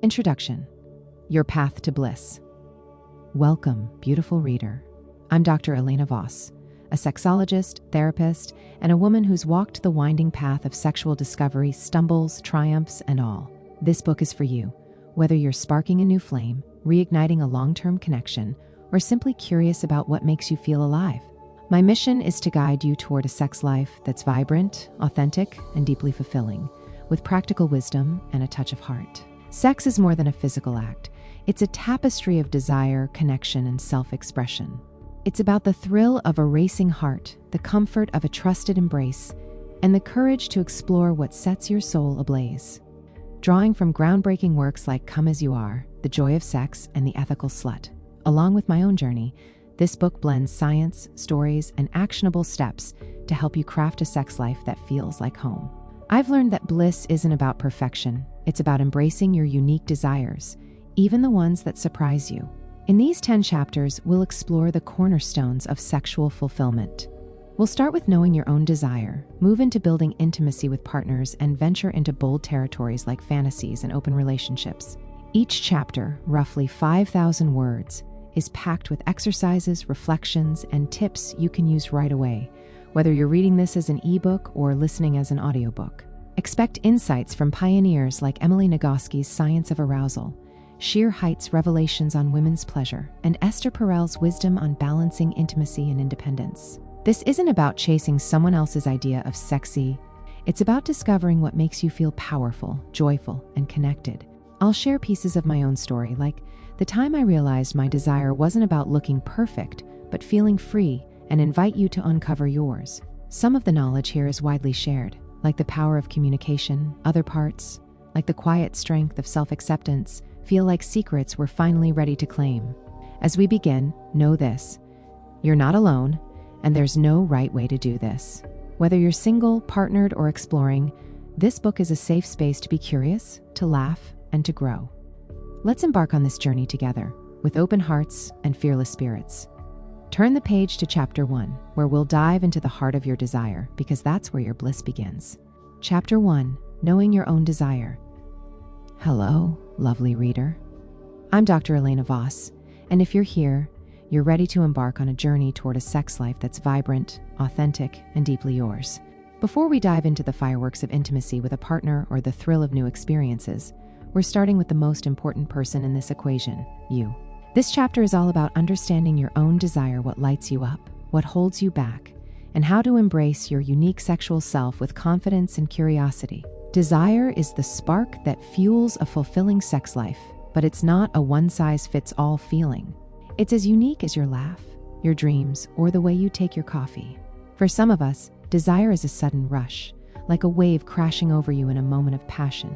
Introduction: Your Path to Bliss. Welcome, beautiful reader. I'm Dr. Elena Voss, a sexologist, therapist, and a woman who's walked the winding path of sexual discovery, stumbles, triumphs, and all. This book is for you, whether you're sparking a new flame, reigniting a long-term connection, or simply curious about what makes you feel alive. My mission is to guide you toward a sex life that's vibrant, authentic, and deeply fulfilling, with practical wisdom and a touch of heart. Sex is more than a physical act. It's a tapestry of desire, connection, and self-expression. It's about the thrill of a racing heart, the comfort of a trusted embrace, and the courage to explore what sets your soul ablaze. Drawing from groundbreaking works like Come As You Are, The Joy of Sex, and The Ethical Slut, along with my own journey, this book blends science, stories, and actionable steps to help you craft a sex life that feels like home. I've learned that bliss isn't about perfection. It's about embracing your unique desires, even the ones that surprise you. In these 10 chapters, we'll explore the cornerstones of sexual fulfillment. We'll start with knowing your own desire, move into building intimacy with partners, and venture into bold territories like fantasies and open relationships. Each chapter, roughly 5,000 words, is packed with exercises, reflections, and tips you can use right away, whether you're reading this as an ebook or listening as an audiobook. Expect insights from pioneers like Emily Nagoski's Science of Arousal, Sheer Heights' revelations on women's pleasure, and Esther Perel's wisdom on balancing intimacy and independence. This isn't about chasing someone else's idea of sexy. It's about discovering what makes you feel powerful, joyful, and connected. I'll share pieces of my own story, like the time I realized my desire wasn't about looking perfect, but feeling free, and invite you to uncover yours. Some of the knowledge here is widely shared, like the power of communication. Other parts, like the quiet strength of self-acceptance, feel like secrets we're finally ready to claim. As we begin, know this: you're not alone, and there's no right way to do this. Whether you're single, partnered, or exploring, this book is a safe space to be curious, to laugh, and to grow. Let's embark on this journey together, with open hearts and fearless spirits. Turn the page to Chapter 1, where we'll dive into the heart of your desire, because that's where your bliss begins. Chapter 1, Knowing Your Own Desire. Hello, lovely reader. I'm Dr. Elena Voss, and if you're here, you're ready to embark on a journey toward a sex life that's vibrant, authentic, and deeply yours. Before we dive into the fireworks of intimacy with a partner or the thrill of new experiences, we're starting with the most important person in this equation, you. This chapter is all about understanding your own desire, what lights you up, what holds you back, and how to embrace your unique sexual self with confidence and curiosity. Desire is the spark that fuels a fulfilling sex life, but it's not a one-size-fits-all feeling. It's as unique as your laugh, your dreams, or the way you take your coffee. For some of us, desire is a sudden rush, like a wave crashing over you in a moment of passion.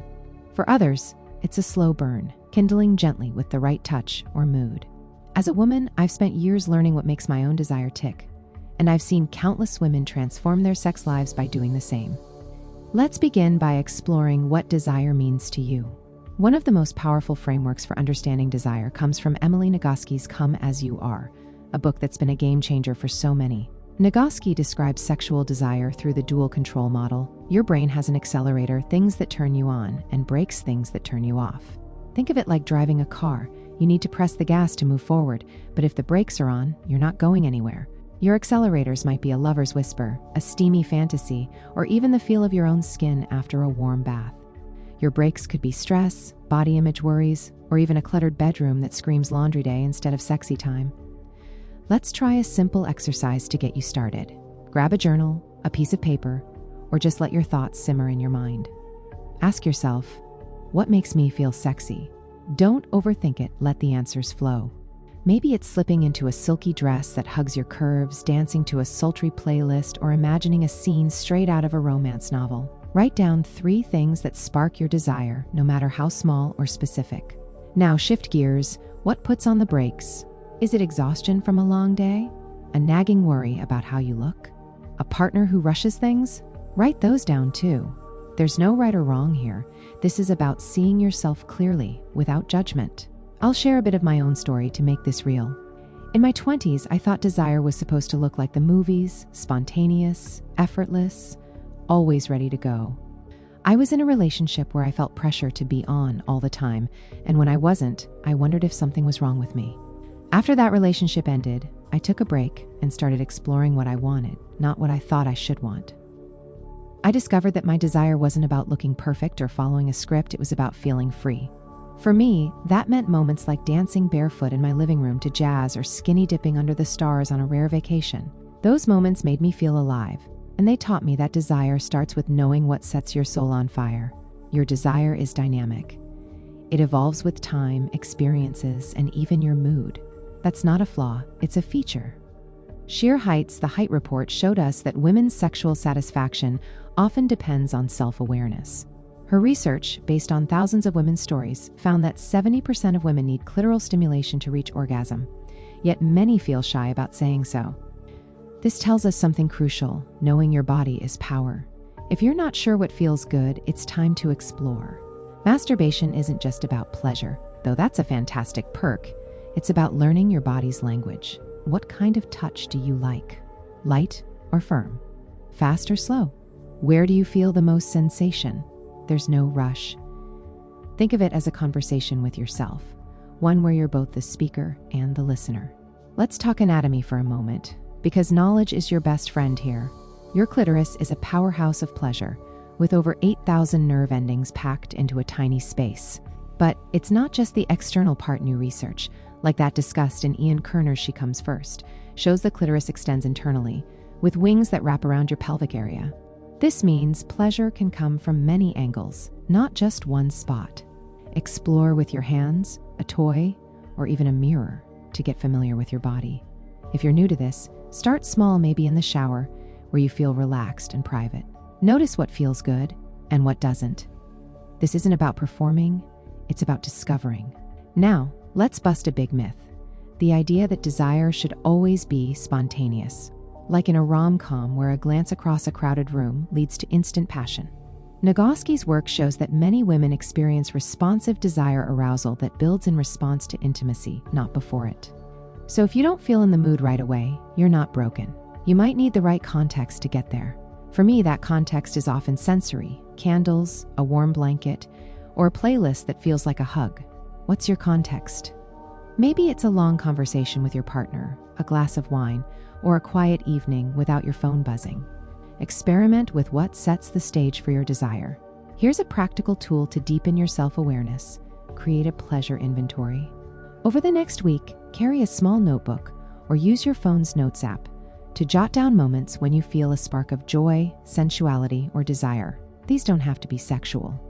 For others, it's a slow burn, kindling gently with the right touch or mood. As a woman, I've spent years learning what makes my own desire tick, and I've seen countless women transform their sex lives by doing the same. Let's begin by exploring what desire means to you. One of the most powerful frameworks for understanding desire comes from Emily Nagoski's Come As You Are, a book that's been a game changer for so many. Nagoski describes sexual desire through the dual control model. Your brain has an accelerator, things that turn you on, and brakes, things that turn you off. Think of it like driving a car. You need to press the gas to move forward, but if the brakes are on, you're not going anywhere. Your accelerators might be a lover's whisper, a steamy fantasy, or even the feel of your own skin after a warm bath. Your brakes could be stress, body image worries, or even a cluttered bedroom that screams laundry day instead of sexy time. Let's try a simple exercise to get you started. Grab a journal, a piece of paper, or just let your thoughts simmer in your mind. Ask yourself, what makes me feel sexy? Don't overthink it, let the answers flow. Maybe it's slipping into a silky dress that hugs your curves, dancing to a sultry playlist, or imagining a scene straight out of a romance novel. Write down 3 things that spark your desire, no matter how small or specific. Now shift gears. What puts on the brakes? Is it exhaustion from a long day? A nagging worry about how you look? A partner who rushes things? Write those down too. There's no right or wrong here. This is about seeing yourself clearly, without judgment. I'll share a bit of my own story to make this real. In my 20s, I thought desire was supposed to look like the movies, spontaneous, effortless, always ready to go. I was in a relationship where I felt pressure to be on all the time, and when I wasn't, I wondered if something was wrong with me. After that relationship ended, I took a break and started exploring what I wanted, not what I thought I should want. I discovered that my desire wasn't about looking perfect or following a script, it was about feeling free. For me, that meant moments like dancing barefoot in my living room to jazz or skinny dipping under the stars on a rare vacation. Those moments made me feel alive, and they taught me that desire starts with knowing what sets your soul on fire. Your desire is dynamic. It evolves with time, experiences, and even your mood. That's not a flaw, it's a feature. Sheer Heights, the Height Report, showed us that women's sexual satisfaction often depends on self-awareness. Her research, based on thousands of women's stories, found that 70% of women need clitoral stimulation to reach orgasm, yet many feel shy about saying so. This tells us something crucial: knowing your body is power. If you're not sure what feels good, it's time to explore. Masturbation isn't just about pleasure, though that's a fantastic perk. It's about learning your body's language. What kind of touch do you like? Light or firm? Fast or slow? Where do you feel the most sensation? There's no rush. Think of it as a conversation with yourself, one where you're both the speaker and the listener. Let's talk anatomy for a moment, because knowledge is your best friend here. Your clitoris is a powerhouse of pleasure, with over 8,000 nerve endings packed into a tiny space. But it's not just the external part. New research, like that discussed in Ian Kerner's She Comes First, shows the clitoris extends internally, with wings that wrap around your pelvic area. This means pleasure can come from many angles, not just one spot. Explore with your hands, a toy, or even a mirror to get familiar with your body. If you're new to this, start small, maybe in the shower, where you feel relaxed and private. Notice what feels good and what doesn't. This isn't about performing, it's about discovering. Now, let's bust a big myth: the idea that desire should always be spontaneous, like in a rom-com where a glance across a crowded room leads to instant passion. Nagoski's work shows that many women experience responsive desire arousal that builds in response to intimacy, not before it. So if you don't feel in the mood right away, you're not broken. You might need the right context to get there. For me, that context is often sensory: candles, a warm blanket, or a playlist that feels like a hug. What's your context? Maybe it's a long conversation with your partner, a glass of wine, or a quiet evening without your phone buzzing. Experiment with what sets the stage for your desire. Here's a practical tool to deepen your self-awareness: create a pleasure inventory. Over the next week, carry a small notebook or use your phone's notes app to jot down moments when you feel a spark of joy, sensuality, or desire. These don't have to be sexual.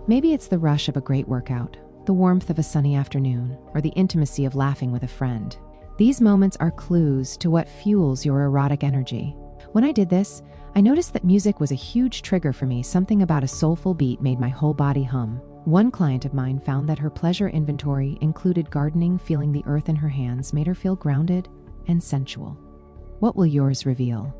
Maybe it's the rush of a great workout, the warmth of a sunny afternoon, or the intimacy of laughing with a friend. These moments are clues to what fuels your erotic energy. When I did this, I noticed that music was a huge trigger for me. Something about a soulful beat made my whole body hum. One client of mine found that her pleasure inventory included gardening. Feeling the earth in her hands made her feel grounded and sensual. What will yours reveal?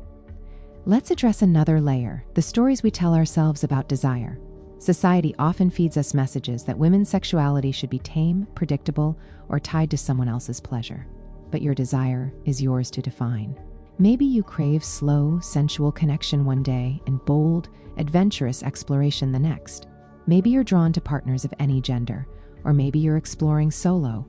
Let's address another layer: the stories we tell ourselves about desire. Society often feeds us messages that women's sexuality should be tame, predictable, or tied to someone else's pleasure. But your desire is yours to define. Maybe you crave slow, sensual connection one day and bold, adventurous exploration the next. Maybe you're drawn to partners of any gender, or maybe you're exploring solo.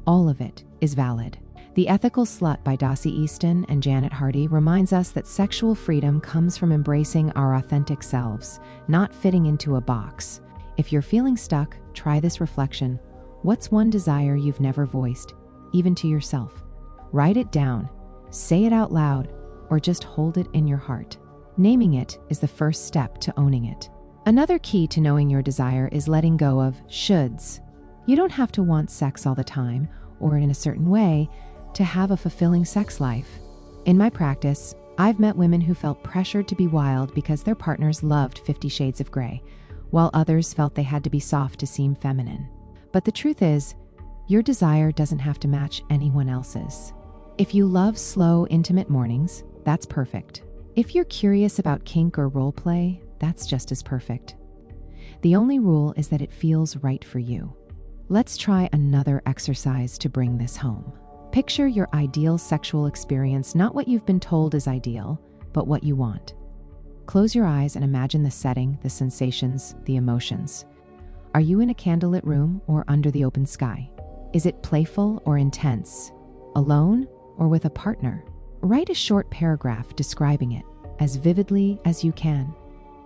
All of it is valid. The Ethical Slut by Dossie Easton and Janet Hardy reminds us that sexual freedom comes from embracing our authentic selves, not fitting into a box. If you're feeling stuck, try this reflection. What's one desire you've never voiced, even to yourself? Write it down, say it out loud, or just hold it in your heart. Naming it is the first step to owning it. Another key to knowing your desire is letting go of shoulds. You don't have to want sex all the time or in a certain way to have a fulfilling sex life. In my practice, I've met women who felt pressured to be wild because their partners loved 50 Shades of Grey, while others felt they had to be soft to seem feminine. But the truth is, your desire doesn't have to match anyone else's. If you love slow, intimate mornings, that's perfect. If you're curious about kink or role play, that's just as perfect. The only rule is that it feels right for you. Let's try another exercise to bring this home. Picture your ideal sexual experience, not what you've been told is ideal, but what you want. Close your eyes and imagine the setting, the sensations, the emotions. Are you in a candlelit room or under the open sky? Is it playful or intense? Alone or with a partner? Write a short paragraph describing it as vividly as you can.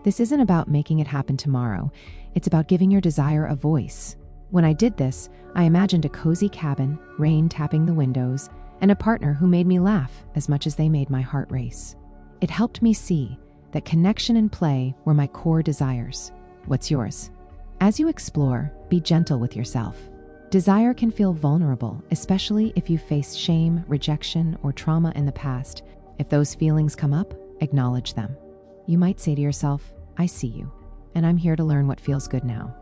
This isn't about making it happen tomorrow. It's about giving your desire a voice. When I did this, I imagined a cozy cabin, rain tapping the windows, and a partner who made me laugh as much as they made my heart race. It helped me see that connection and play were my core desires. What's yours? As you explore, be gentle with yourself. Desire can feel vulnerable, especially if you faced shame, rejection, or trauma in the past. If those feelings come up, acknowledge them. You might say to yourself, I see you, and I'm here to learn what feels good now.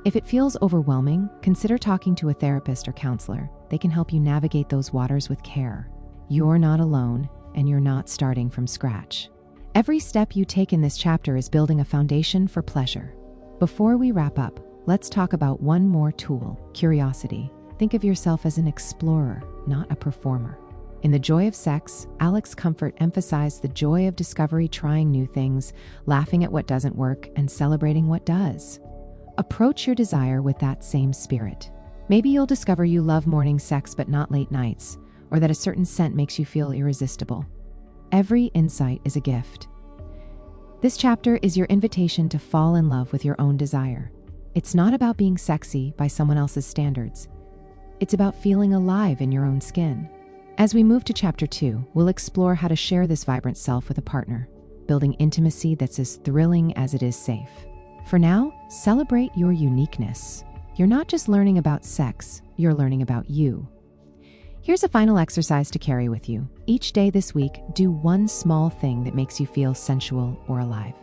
If it feels overwhelming, consider talking to a therapist or counselor. They can help you navigate those waters with care. You're not alone, and you're not starting from scratch. Every step you take in this chapter is building a foundation for pleasure. Before we wrap up, let's talk about one more tool, curiosity. Think of yourself as an explorer, not a performer. In The Joy of Sex, Alex Comfort emphasized the joy of discovery, trying new things, laughing at what doesn't work, and celebrating what does. Approach your desire with that same spirit. Maybe you'll discover you love morning sex but not late nights, or that a certain scent makes you feel irresistible. Every insight is a gift. This chapter is your invitation to fall in love with your own desire. It's not about being sexy by someone else's standards. It's about feeling alive in your own skin. As we move to chapter 2, we'll explore how to share this vibrant self with a partner, building intimacy that's as thrilling as it is safe. For now, celebrate your uniqueness. You're not just learning about sex, you're learning about you. Here's a final exercise to carry with you. Each day this week, do one small thing that makes you feel sensual or alive.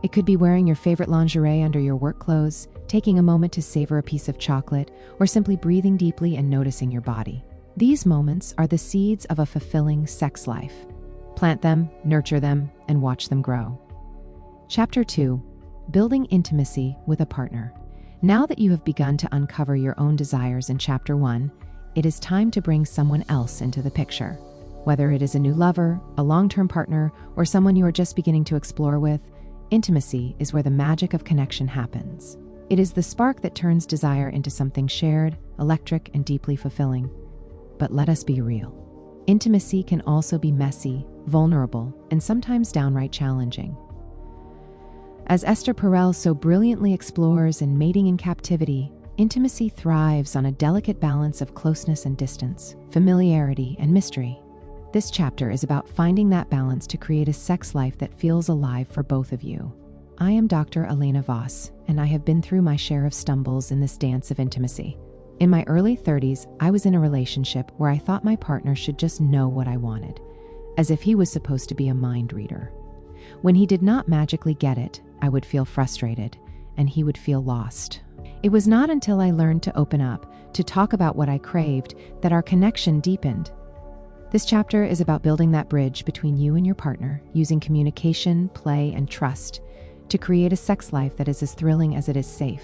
It could be wearing your favorite lingerie under your work clothes, taking a moment to savor a piece of chocolate, or simply breathing deeply and noticing your body. These moments are the seeds of a fulfilling sex life. Plant them, nurture them, and watch them grow. Chapter 2. Building intimacy with a partner. Now that you have begun to uncover your own desires in Chapter 1, it is time to bring someone else into the picture. Whether it is a new lover, a long-term partner, or someone you are just beginning to explore with, intimacy is where the magic of connection happens. It is the spark that turns desire into something shared, electric, and deeply fulfilling. But let us be real. Intimacy can also be messy, vulnerable, and sometimes downright challenging. As Esther Perel so brilliantly explores in Mating in Captivity, intimacy thrives on a delicate balance of closeness and distance, familiarity and mystery. This chapter is about finding that balance to create a sex life that feels alive for both of you. I am Dr. Elena Voss, and I have been through my share of stumbles in this dance of intimacy. In my early 30s, I was in a relationship where I thought my partner should just know what I wanted, as if he was supposed to be a mind reader. When he did not magically get it, I would feel frustrated, and he would feel lost. It was not until I learned to open up, to talk about what I craved, that our connection deepened. This chapter is about building that bridge between you and your partner, using communication, play, and trust to create a sex life that is as thrilling as it is safe.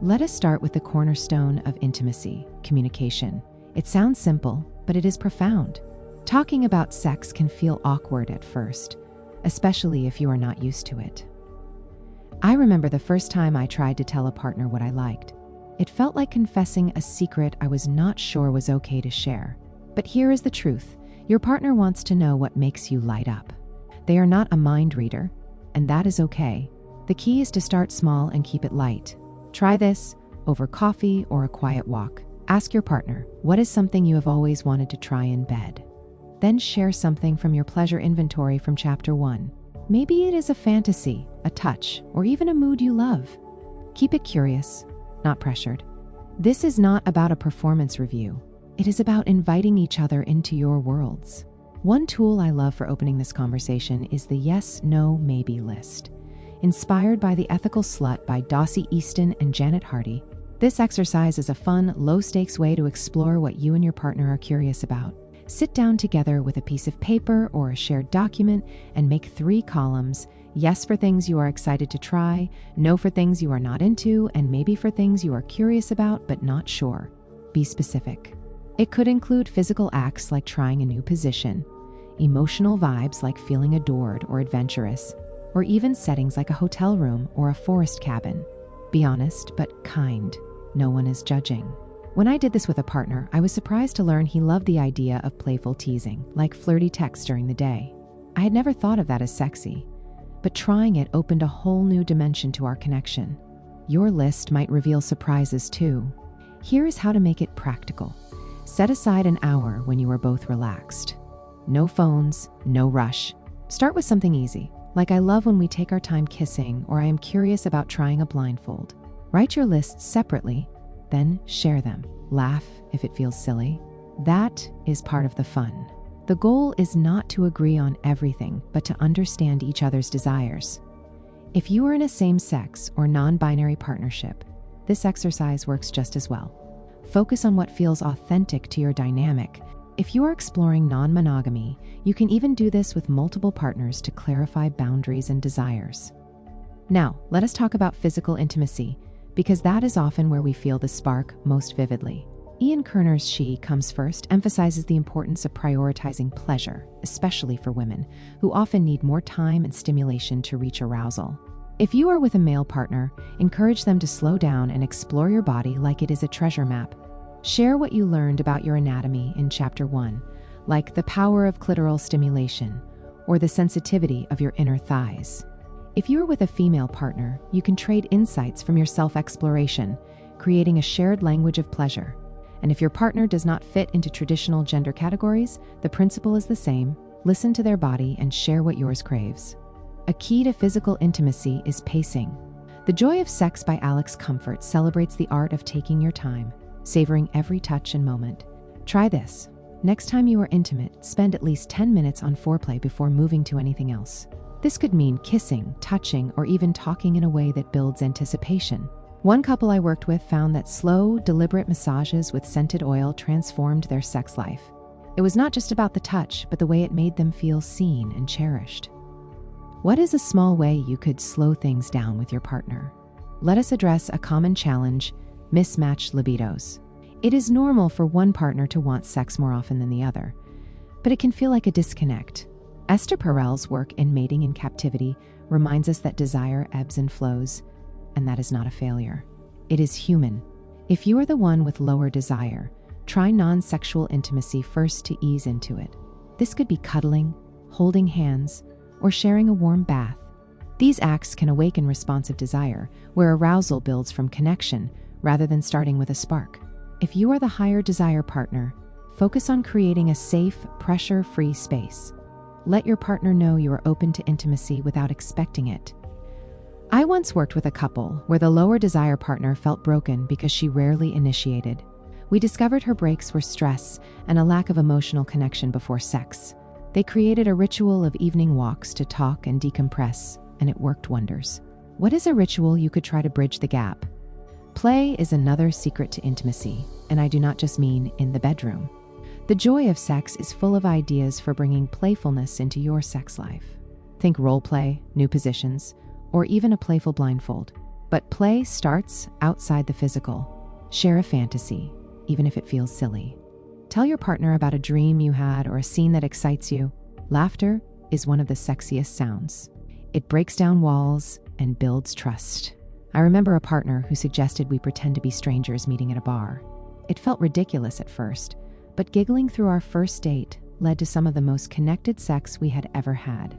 Let us start with the cornerstone of intimacy, communication. It sounds simple, but it is profound. Talking about sex can feel awkward at first, especially if you are not used to it. I remember the first time I tried to tell a partner what I liked. It felt like confessing a secret I was not sure was okay to share. But here is the truth. Your partner wants to know what makes you light up. They are not a mind reader, and that is okay. The key is to start small and keep it light. Try this over coffee or a quiet walk. Ask your partner, what is something you have always wanted to try in bed? Then share something from your pleasure inventory from Chapter 1. Maybe it is a fantasy, a touch, or even a mood you love. Keep it curious, not pressured. This is not about a performance review. It is about inviting each other into your worlds. One tool I love for opening this conversation is the yes, no, maybe list. Inspired by The Ethical Slut by Dossie Easton and Janet Hardy, this exercise is a fun, low-stakes way to explore what you and your partner are curious about. Sit down together with a piece of paper or a shared document and make 3 columns: yes for things you are excited to try, no for things you are not into, and maybe for things you are curious about but not sure. Be specific. It could include physical acts like trying a new position, emotional vibes like feeling adored or adventurous, or even settings like a hotel room or a forest cabin. Be honest, but kind. No one is judging. When I did this with a partner, I was surprised to learn he loved the idea of playful teasing, like flirty texts during the day. I had never thought of that as sexy, but trying it opened a whole new dimension to our connection. Your list might reveal surprises too. Here is how to make it practical. Set aside an hour when you are both relaxed. No phones, no rush. Start with something easy, like I love when we take our time kissing, or I am curious about trying a blindfold. Write your lists separately, then share them. Laugh if it feels silly. That is part of the fun. The goal is not to agree on everything, but to understand each other's desires. If you are in a same-sex or non-binary partnership, this exercise works just as well. Focus on what feels authentic to your dynamic. If you are exploring non-monogamy, you can even do this with multiple partners to clarify boundaries and desires. Now, let us talk about physical intimacy, because that is often where we feel the spark most vividly. Ian Kerner's She Comes First emphasizes the importance of prioritizing pleasure, especially for women, who often need more time and stimulation to reach arousal. If you are with a male partner, encourage them to slow down and explore your body like it is a treasure map. Share what you learned about your anatomy in Chapter 1, like the power of clitoral stimulation or the sensitivity of your inner thighs. If you are with a female partner, you can trade insights from your self-exploration, creating a shared language of pleasure. And if your partner does not fit into traditional gender categories, the principle is the same. Listen to their body and share what yours craves. A key to physical intimacy is pacing. The Joy of Sex by Alex Comfort celebrates the art of taking your time, savoring every touch and moment. Try this. Next time you are intimate, spend at least 10 minutes on foreplay before moving to anything else. This could mean kissing, touching, or even talking in a way that builds anticipation. One couple I worked with found that slow, deliberate massages with scented oil transformed their sex life. It was not just about the touch, but the way it made them feel seen and cherished. What is a small way you could slow things down with your partner? Let us address a common challenge: mismatched libidos. It is normal for one partner to want sex more often than the other, but it can feel like a disconnect. Esther Perel's work in Mating in Captivity reminds us that desire ebbs and flows, and that is not a failure. It is human. If you are the one with lower desire, try non-sexual intimacy first to ease into it. This could be cuddling, holding hands, or sharing a warm bath. These acts can awaken responsive desire, where arousal builds from connection rather than starting with a spark. If you are the higher desire partner, focus on creating a safe, pressure-free space. Let your partner know you are open to intimacy without expecting it. I once worked with a couple where the lower desire partner felt broken because she rarely initiated. We discovered her breaks were stress and a lack of emotional connection before sex. They created a ritual of evening walks to talk and decompress, and it worked wonders. What is a ritual you could try to bridge the gap? Play is another secret to intimacy, and I do not just mean in the bedroom. The Joy of Sex is full of ideas for bringing playfulness into your sex life. Think role play, new positions, or even a playful blindfold. But play starts outside the physical. Share a fantasy, even if it feels silly. Tell your partner about a dream you had or a scene that excites you. Laughter is one of the sexiest sounds. It breaks down walls and builds trust. I remember a partner who suggested we pretend to be strangers meeting at a bar. It felt ridiculous at first, but giggling through our first date led to some of the most connected sex we had ever had.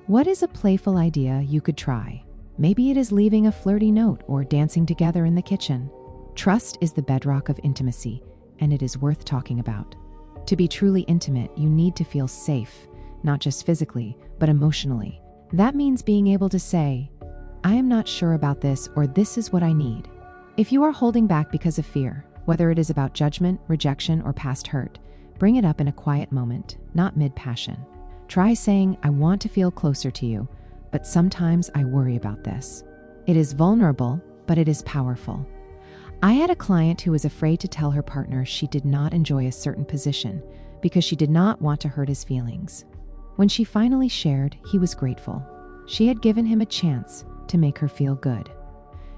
What is a playful idea you could try? Maybe it is leaving a flirty note or dancing together in the kitchen. Trust is the bedrock of intimacy, and it is worth talking about. To be truly intimate, you need to feel safe, not just physically, but emotionally. That means being able to say, "I am not sure about this," or "This is what I need." If you are holding back because of fear, whether it is about judgment, rejection, or past hurt, bring it up in a quiet moment, not mid-passion. Try saying, "I want to feel closer to you, but sometimes I worry about this." It is vulnerable, but it is powerful. I had a client who was afraid to tell her partner she did not enjoy a certain position because she did not want to hurt his feelings. When she finally shared, he was grateful. She had given him a chance to make her feel good.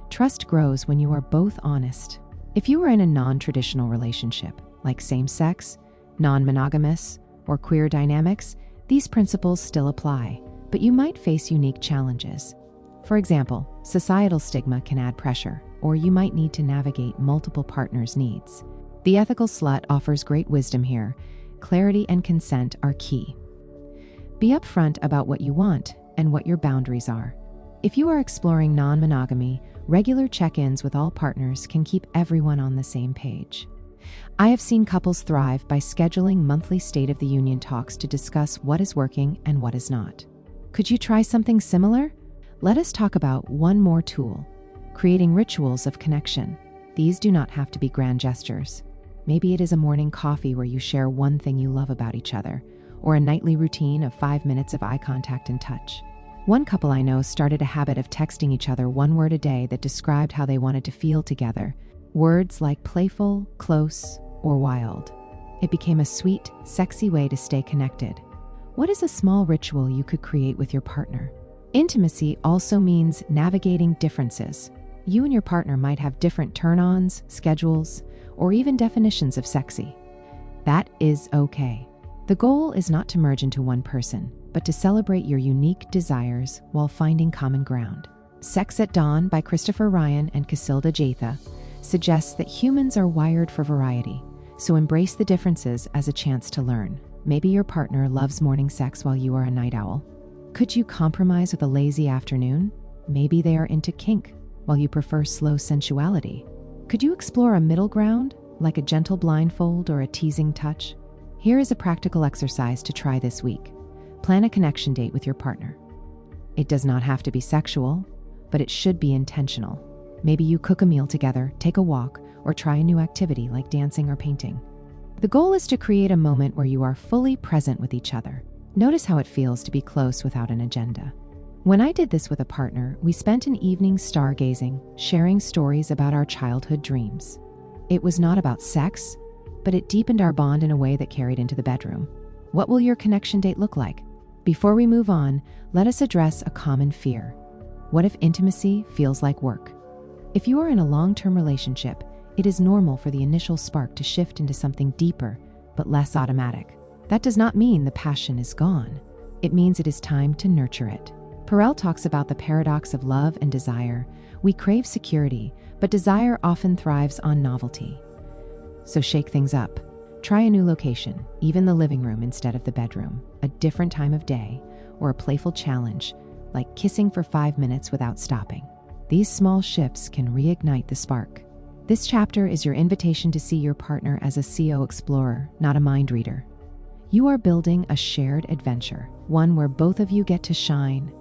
Trust grows when you are both honest. If you are in a non-traditional relationship, like same-sex, non-monogamous, or queer dynamics, these principles still apply, but you might face unique challenges. For example, societal stigma can add pressure, or you might need to navigate multiple partners' needs. The ethical slut offers great wisdom here. Clarity and consent are key. Be upfront about what you want and what your boundaries are. If you are exploring non-monogamy, regular check-ins with all partners can keep everyone on the same page. I have seen couples thrive by scheduling monthly State of the Union talks to discuss what is working and what is not. Could you try something similar? Let us talk about one more tool: creating rituals of connection. These do not have to be grand gestures. Maybe it is a morning coffee where you share one thing you love about each other, or a nightly routine of 5 minutes of eye contact and touch. One couple I know started a habit of texting each other one word a day that described how they wanted to feel together. Words like playful, close, or wild. It became a sweet, sexy way to stay connected. What is a small ritual you could create with your partner? Intimacy also means navigating differences. You and your partner might have different turn-ons, schedules, or even definitions of sexy. That is okay. The goal is not to merge into one person, but to celebrate your unique desires while finding common ground. Sex at Dawn by Christopher Ryan and Casilda Jatha suggests that humans are wired for variety, so embrace the differences as a chance to learn. Maybe your partner loves morning sex while you are a night owl. Could you compromise with a lazy afternoon? Maybe they are into kink while you prefer slow sensuality. Could you explore a middle ground, like a gentle blindfold or a teasing touch? Here is a practical exercise to try this week. Plan a connection date with your partner. It does not have to be sexual, but it should be intentional. Maybe you cook a meal together, take a walk, or try a new activity like dancing or painting. The goal is to create a moment where you are fully present with each other. Notice how it feels to be close without an agenda. When I did this with a partner, we spent an evening stargazing, sharing stories about our childhood dreams. It was not about sex, but it deepened our bond in a way that carried into the bedroom. What will your connection date look like? Before we move on, let us address a common fear. What if intimacy feels like work? If you are in a long-term relationship, it is normal for the initial spark to shift into something deeper, but less automatic. That does not mean the passion is gone. It means it is time to nurture it. Perel talks about the paradox of love and desire. We crave security, but desire often thrives on novelty. So shake things up. Try a new location, even the living room instead of the bedroom, a different time of day, or a playful challenge, like kissing for 5 minutes without stopping. These small shifts can reignite the spark. This chapter is your invitation to see your partner as a CO explorer, not a mind reader. You are building a shared adventure, one where both of you get to shine.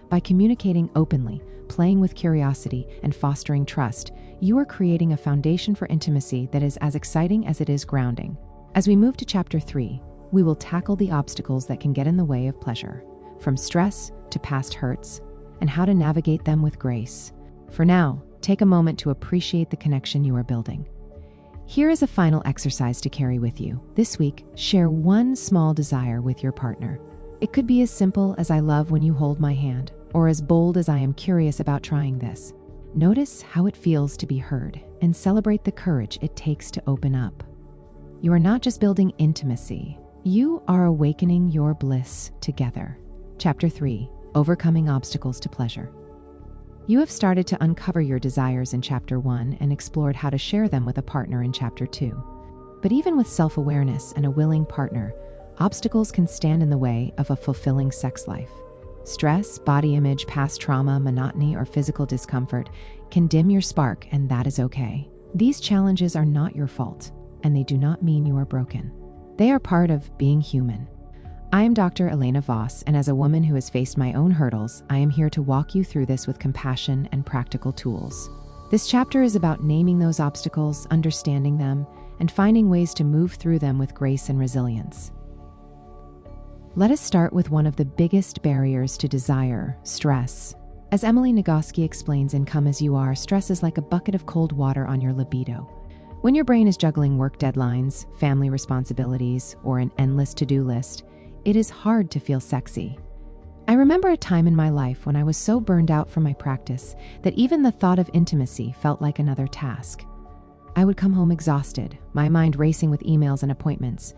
By communicating openly, playing with curiosity, and fostering trust, you are creating a foundation for intimacy that is as exciting as it is grounding. As we move to Chapter 3, we will tackle the obstacles that can get in the way of pleasure, from stress to past hurts, and how to navigate them with grace. For now, take a moment to appreciate the connection you are building. Here is a final exercise to carry with you. This week, share one small desire with your partner. It could be as simple as "I love when you hold my hand," or as bold as "I am curious about trying this." Notice how it feels to be heard and celebrate the courage it takes to open up. You are not just building intimacy, you are awakening your bliss together. Chapter 3: Overcoming Obstacles to Pleasure. You have started to uncover your desires in Chapter 1 and explored how to share them with a partner in Chapter 2. But even with self-awareness and a willing partner, obstacles can stand in the way of a fulfilling sex life. Stress, body image, past trauma, monotony, or physical discomfort can dim your spark, and that is okay. These challenges are not your fault, and they do not mean you are broken. They are part of being human. I am Dr. Elena Voss, and as a woman who has faced my own hurdles, I am here to walk you through this with compassion and practical tools. This chapter is about naming those obstacles, understanding them, and finding ways to move through them with grace and resilience. Let us start with one of the biggest barriers to desire: stress. As Emily Nagoski explains in Come As You Are, stress is like a bucket of cold water on your libido. When your brain is juggling work deadlines, family responsibilities, or an endless to-do list, it is hard to feel sexy. I remember a time in my life when I was so burned out from my practice that even the thought of intimacy felt like another task. I would come home exhausted, my mind racing with emails and appointments,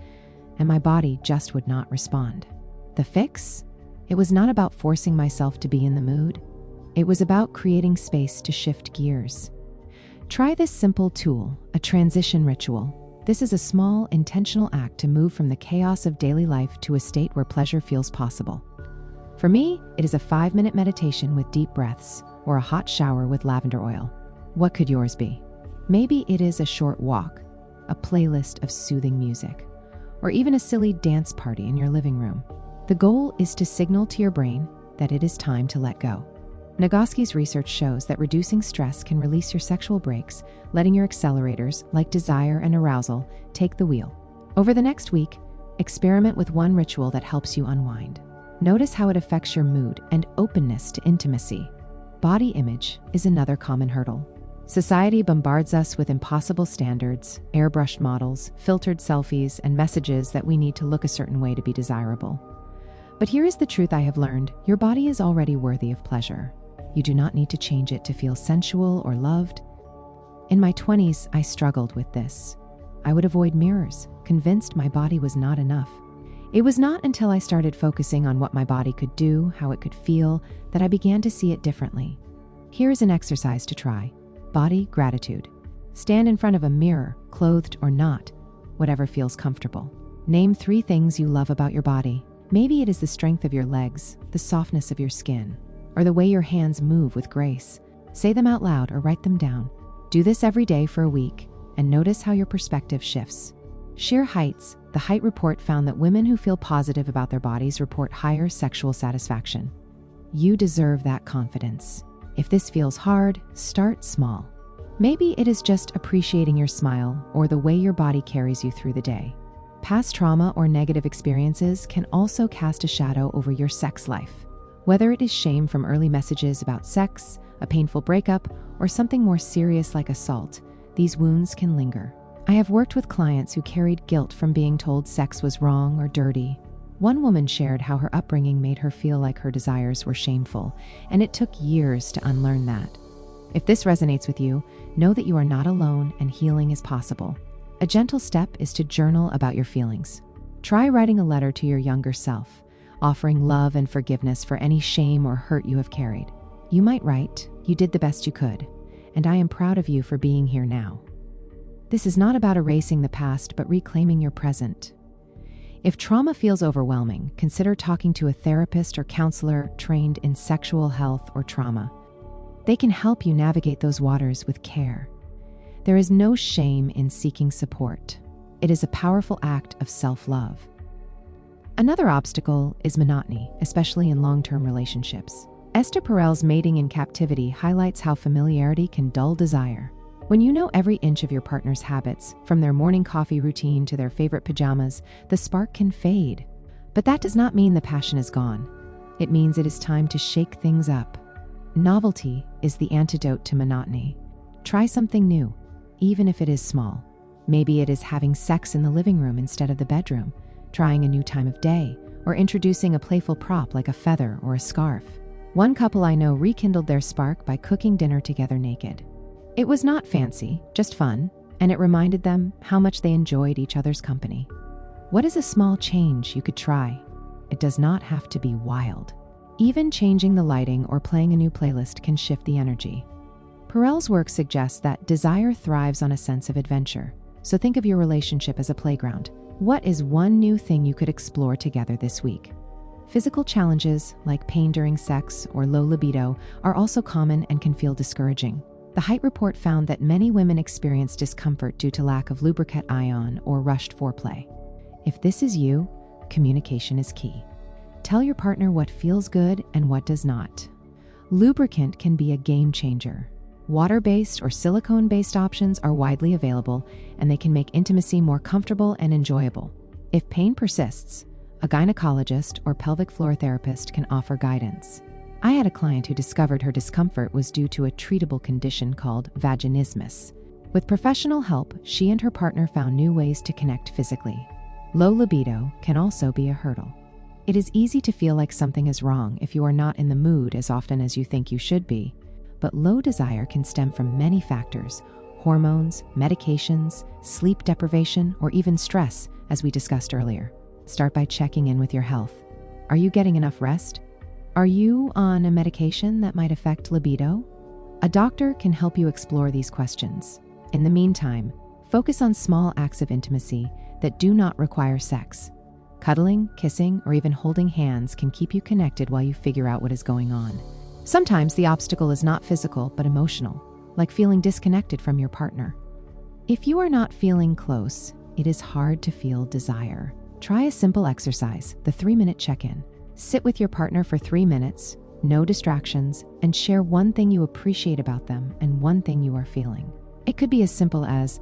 and my body just would not respond. The fix? It was not about forcing myself to be in the mood. It was about creating space to shift gears. Try this simple tool, a transition ritual. This is a small, intentional act to move from the chaos of daily life to a state where pleasure feels possible. For me, it is a 5-minute meditation with deep breaths or a hot shower with lavender oil. What could yours be? Maybe it is a short walk, a playlist of soothing music, or even a silly dance party in your living room. The goal is to signal to your brain that it is time to let go. Nagoski's research shows that reducing stress can release your sexual brakes, letting your accelerators, like desire and arousal, take the wheel. Over the next week, experiment with one ritual that helps you unwind. Notice how it affects your mood and openness to intimacy. Body image is another common hurdle. Society bombards us with impossible standards, airbrushed models, filtered selfies, and messages that we need to look a certain way to be desirable. But here is the truth I have learned: your body is already worthy of pleasure. You do not need to change it to feel sensual or loved. In my 20s, I struggled with this. I would avoid mirrors, convinced my body was not enough. It was not until I started focusing on what my body could do, how it could feel, that I began to see it differently. Here is an exercise to try. Body gratitude. Stand in front of a mirror, clothed or not, whatever feels comfortable. Name 3 things you love about your body. Maybe it is the strength of your legs, the softness of your skin, or the way your hands move with grace. Say them out loud or write them down. Do this every day for a week and notice how your perspective shifts. Sheer heights. The height report found that women who feel positive about their bodies report higher sexual satisfaction. You deserve that confidence. If this feels hard, start small. Maybe it is just appreciating your smile or the way your body carries you through the day. Past trauma or negative experiences can also cast a shadow over your sex life. Whether it is shame from early messages about sex, a painful breakup, or something more serious like assault, these wounds can linger. I have worked with clients who carried guilt from being told sex was wrong or dirty. One woman shared how her upbringing made her feel like her desires were shameful, and it took years to unlearn that. If this resonates with you, know that you are not alone and healing is possible. A gentle step is to journal about your feelings. Try writing a letter to your younger self, offering love and forgiveness for any shame or hurt you have carried. You might write, "You did the best you could, and I am proud of you for being here now." This is not about erasing the past, but reclaiming your present. If trauma feels overwhelming, consider talking to a therapist or counselor trained in sexual health or trauma. They can help you navigate those waters with care. There is no shame in seeking support. It is a powerful act of self-love. Another obstacle is monotony, especially in long-term relationships. Esther Perel's Mating in Captivity highlights how familiarity can dull desire. When you know every inch of your partner's habits, from their morning coffee routine to their favorite pajamas, the spark can fade. But that does not mean the passion is gone. It means it is time to shake things up. Novelty is the antidote to monotony. Try something new, even if it is small. Maybe it is having sex in the living room instead of the bedroom, trying a new time of day, or introducing a playful prop like a feather or a scarf. One couple I know rekindled their spark by cooking dinner together naked. It was not fancy, just fun, and it reminded them how much they enjoyed each other's company. What is a small change you could try? It does not have to be wild. Even changing the lighting or playing a new playlist can shift the energy. Perel's work suggests that desire thrives on a sense of adventure, so think of your relationship as a playground. What is one new thing you could explore together this week? Physical challenges, like pain during sex or low libido, are also common and can feel discouraging. The height report found that many women experience discomfort due to lack of lubricant ion or rushed foreplay. If this is you, communication is key. Tell your partner what feels good and what does not. Lubricant can be a game changer. Water-based or silicone-based options are widely available, and they can make intimacy more comfortable and enjoyable. If pain persists, a gynecologist or pelvic floor therapist can offer guidance. I had a client who discovered her discomfort was due to a treatable condition called vaginismus. With professional help, she and her partner found new ways to connect physically. Low libido can also be a hurdle. It is easy to feel like something is wrong if you are not in the mood as often as you think you should be. But low desire can stem from many factors: hormones, medications, sleep deprivation, or even stress, as we discussed earlier. Start by checking in with your health. Are you getting enough rest? Are you on a medication that might affect libido? A doctor can help you explore these questions. In the meantime, focus on small acts of intimacy that do not require sex. Cuddling, kissing, or even holding hands can keep you connected while you figure out what is going on. Sometimes the obstacle is not physical but emotional, like feeling disconnected from your partner. If you are not feeling close, it is hard to feel desire. Try a simple exercise, the 3-minute check-in. Sit with your partner for 3 minutes, no distractions, and share one thing you appreciate about them and one thing you are feeling. It could be as simple as,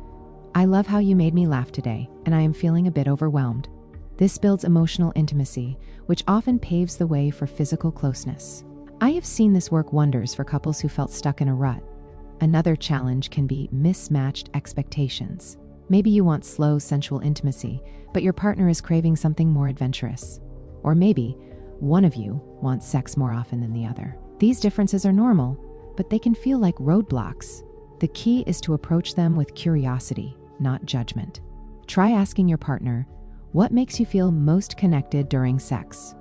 "I love how you made me laugh today, and I am feeling a bit overwhelmed." This builds emotional intimacy, which often paves the way for physical closeness. I have seen this work wonders for couples who felt stuck in a rut. Another challenge can be mismatched expectations. Maybe you want slow, sensual intimacy, but your partner is craving something more adventurous. Or maybe one of you wants sex more often than the other. These differences are normal, but they can feel like roadblocks. The key is to approach them with curiosity, not judgment. Try asking your partner, "What makes you feel most connected during sex?"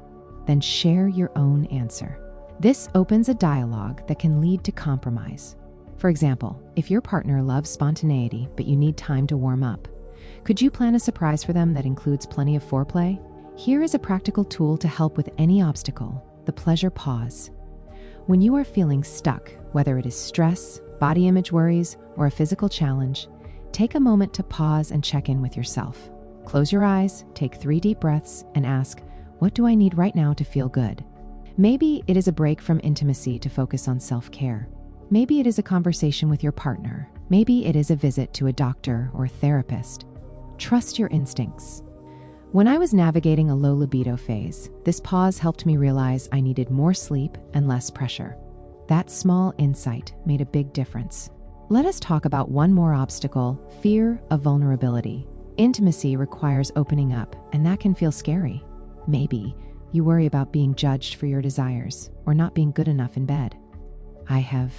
Then share your own answer. This opens a dialogue that can lead to compromise. For example, if your partner loves spontaneity but you need time to warm up, could you plan a surprise for them that includes plenty of foreplay? Here is a practical tool to help with any obstacle: the pleasure pause. When you are feeling stuck, whether it is stress, body image worries, or a physical challenge, take a moment to pause and check in with yourself. Close your eyes, take 3 deep breaths, and ask, "What do I need right now to feel good?" Maybe it is a break from intimacy to focus on self-care. Maybe it is a conversation with your partner. Maybe it is a visit to a doctor or therapist. Trust your instincts. When I was navigating a low libido phase, this pause helped me realize I needed more sleep and less pressure. That small insight made a big difference. Let us talk about one more obstacle: fear of vulnerability. Intimacy requires opening up, and that can feel scary. Maybe you worry about being judged for your desires or not being good enough in bed. I have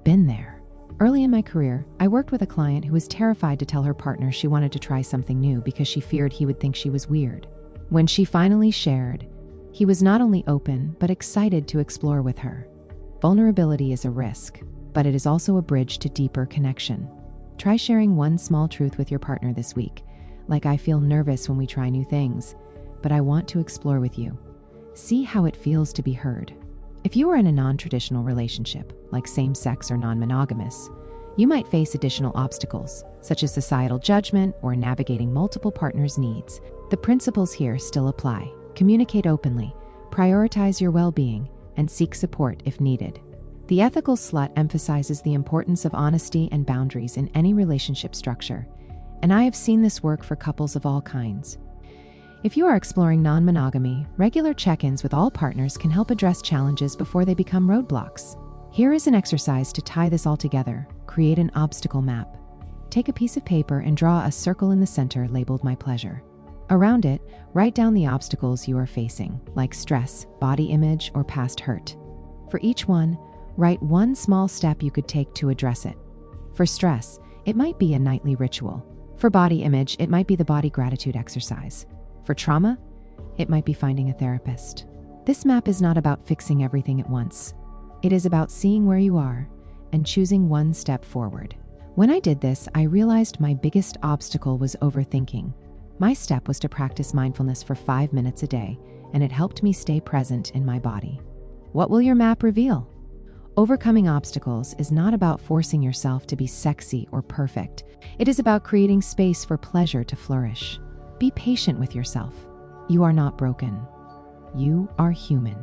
been there. Early in my career, I worked with a client who was terrified to tell her partner she wanted to try something new because she feared he would think she was weird. When she finally shared, he was not only open, but excited to explore with her. Vulnerability is a risk, but it is also a bridge to deeper connection. Try sharing one small truth with your partner this week, like, "I feel nervous when we try new things, but I want to explore with you." See how it feels to be heard. If you are in a non-traditional relationship, like same-sex or non-monogamous, you might face additional obstacles, such as societal judgment or navigating multiple partners' needs. The principles here still apply. Communicate openly, prioritize your well-being, and seek support if needed. The Ethical Slut emphasizes the importance of honesty and boundaries in any relationship structure, and I have seen this work for couples of all kinds. If you are exploring non-monogamy, regular check-ins with all partners can help address challenges before they become roadblocks. Here is an exercise to tie this all together. Create an obstacle map. Take a piece of paper and draw a circle in the center labeled "My Pleasure." Around it, write down the obstacles you are facing, like stress, body image, or past hurt. For each one, write one small step you could take to address it. For stress, it might be a nightly ritual. For body image, it might be the body gratitude exercise. For trauma, it might be finding a therapist. This map is not about fixing everything at once. It is about seeing where you are and choosing one step forward. When I did this, I realized my biggest obstacle was overthinking. My step was to practice mindfulness for 5 minutes a day, and it helped me stay present in my body. What will your map reveal? Overcoming obstacles is not about forcing yourself to be sexy or perfect. It is about creating space for pleasure to flourish. Be patient with yourself. You are not broken. You are human.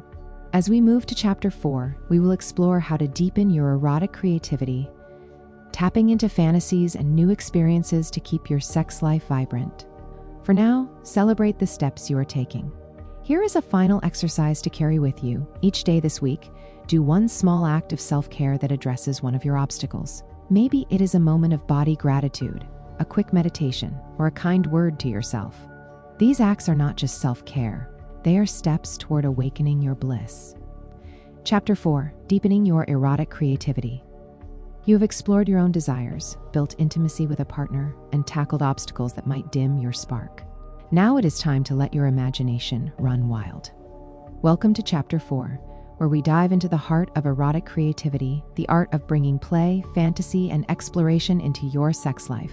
As we move to Chapter 4, we will explore how to deepen your erotic creativity, tapping into fantasies and new experiences to keep your sex life vibrant. For now, celebrate the steps you are taking. Here is a final exercise to carry with you. Each day this week, do one small act of self-care that addresses one of your obstacles. Maybe it is a moment of body gratitude, a quick meditation, or a kind word to yourself. These acts are not just self-care. They are steps toward awakening your bliss. Chapter 4, Deepening Your Erotic Creativity. You have explored your own desires, built intimacy with a partner, and tackled obstacles that might dim your spark. Now it is time to let your imagination run wild. Welcome to Chapter 4, where we dive into the heart of erotic creativity, the art of bringing play, fantasy, and exploration into your sex life.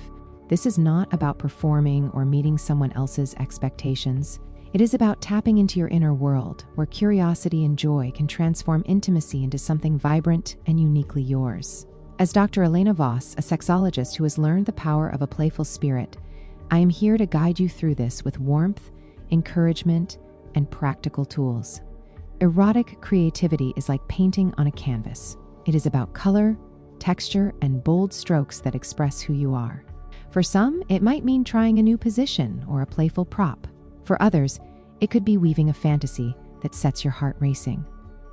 This is not about performing or meeting someone else's expectations. It is about tapping into your inner world, where curiosity and joy can transform intimacy into something vibrant and uniquely yours. As Dr. Elena Voss, a sexologist who has learned the power of a playful spirit, I am here to guide you through this with warmth, encouragement, and practical tools. Erotic creativity is like painting on a canvas. It is about color, texture, and bold strokes that express who you are. For some, it might mean trying a new position or a playful prop. For others, it could be weaving a fantasy that sets your heart racing.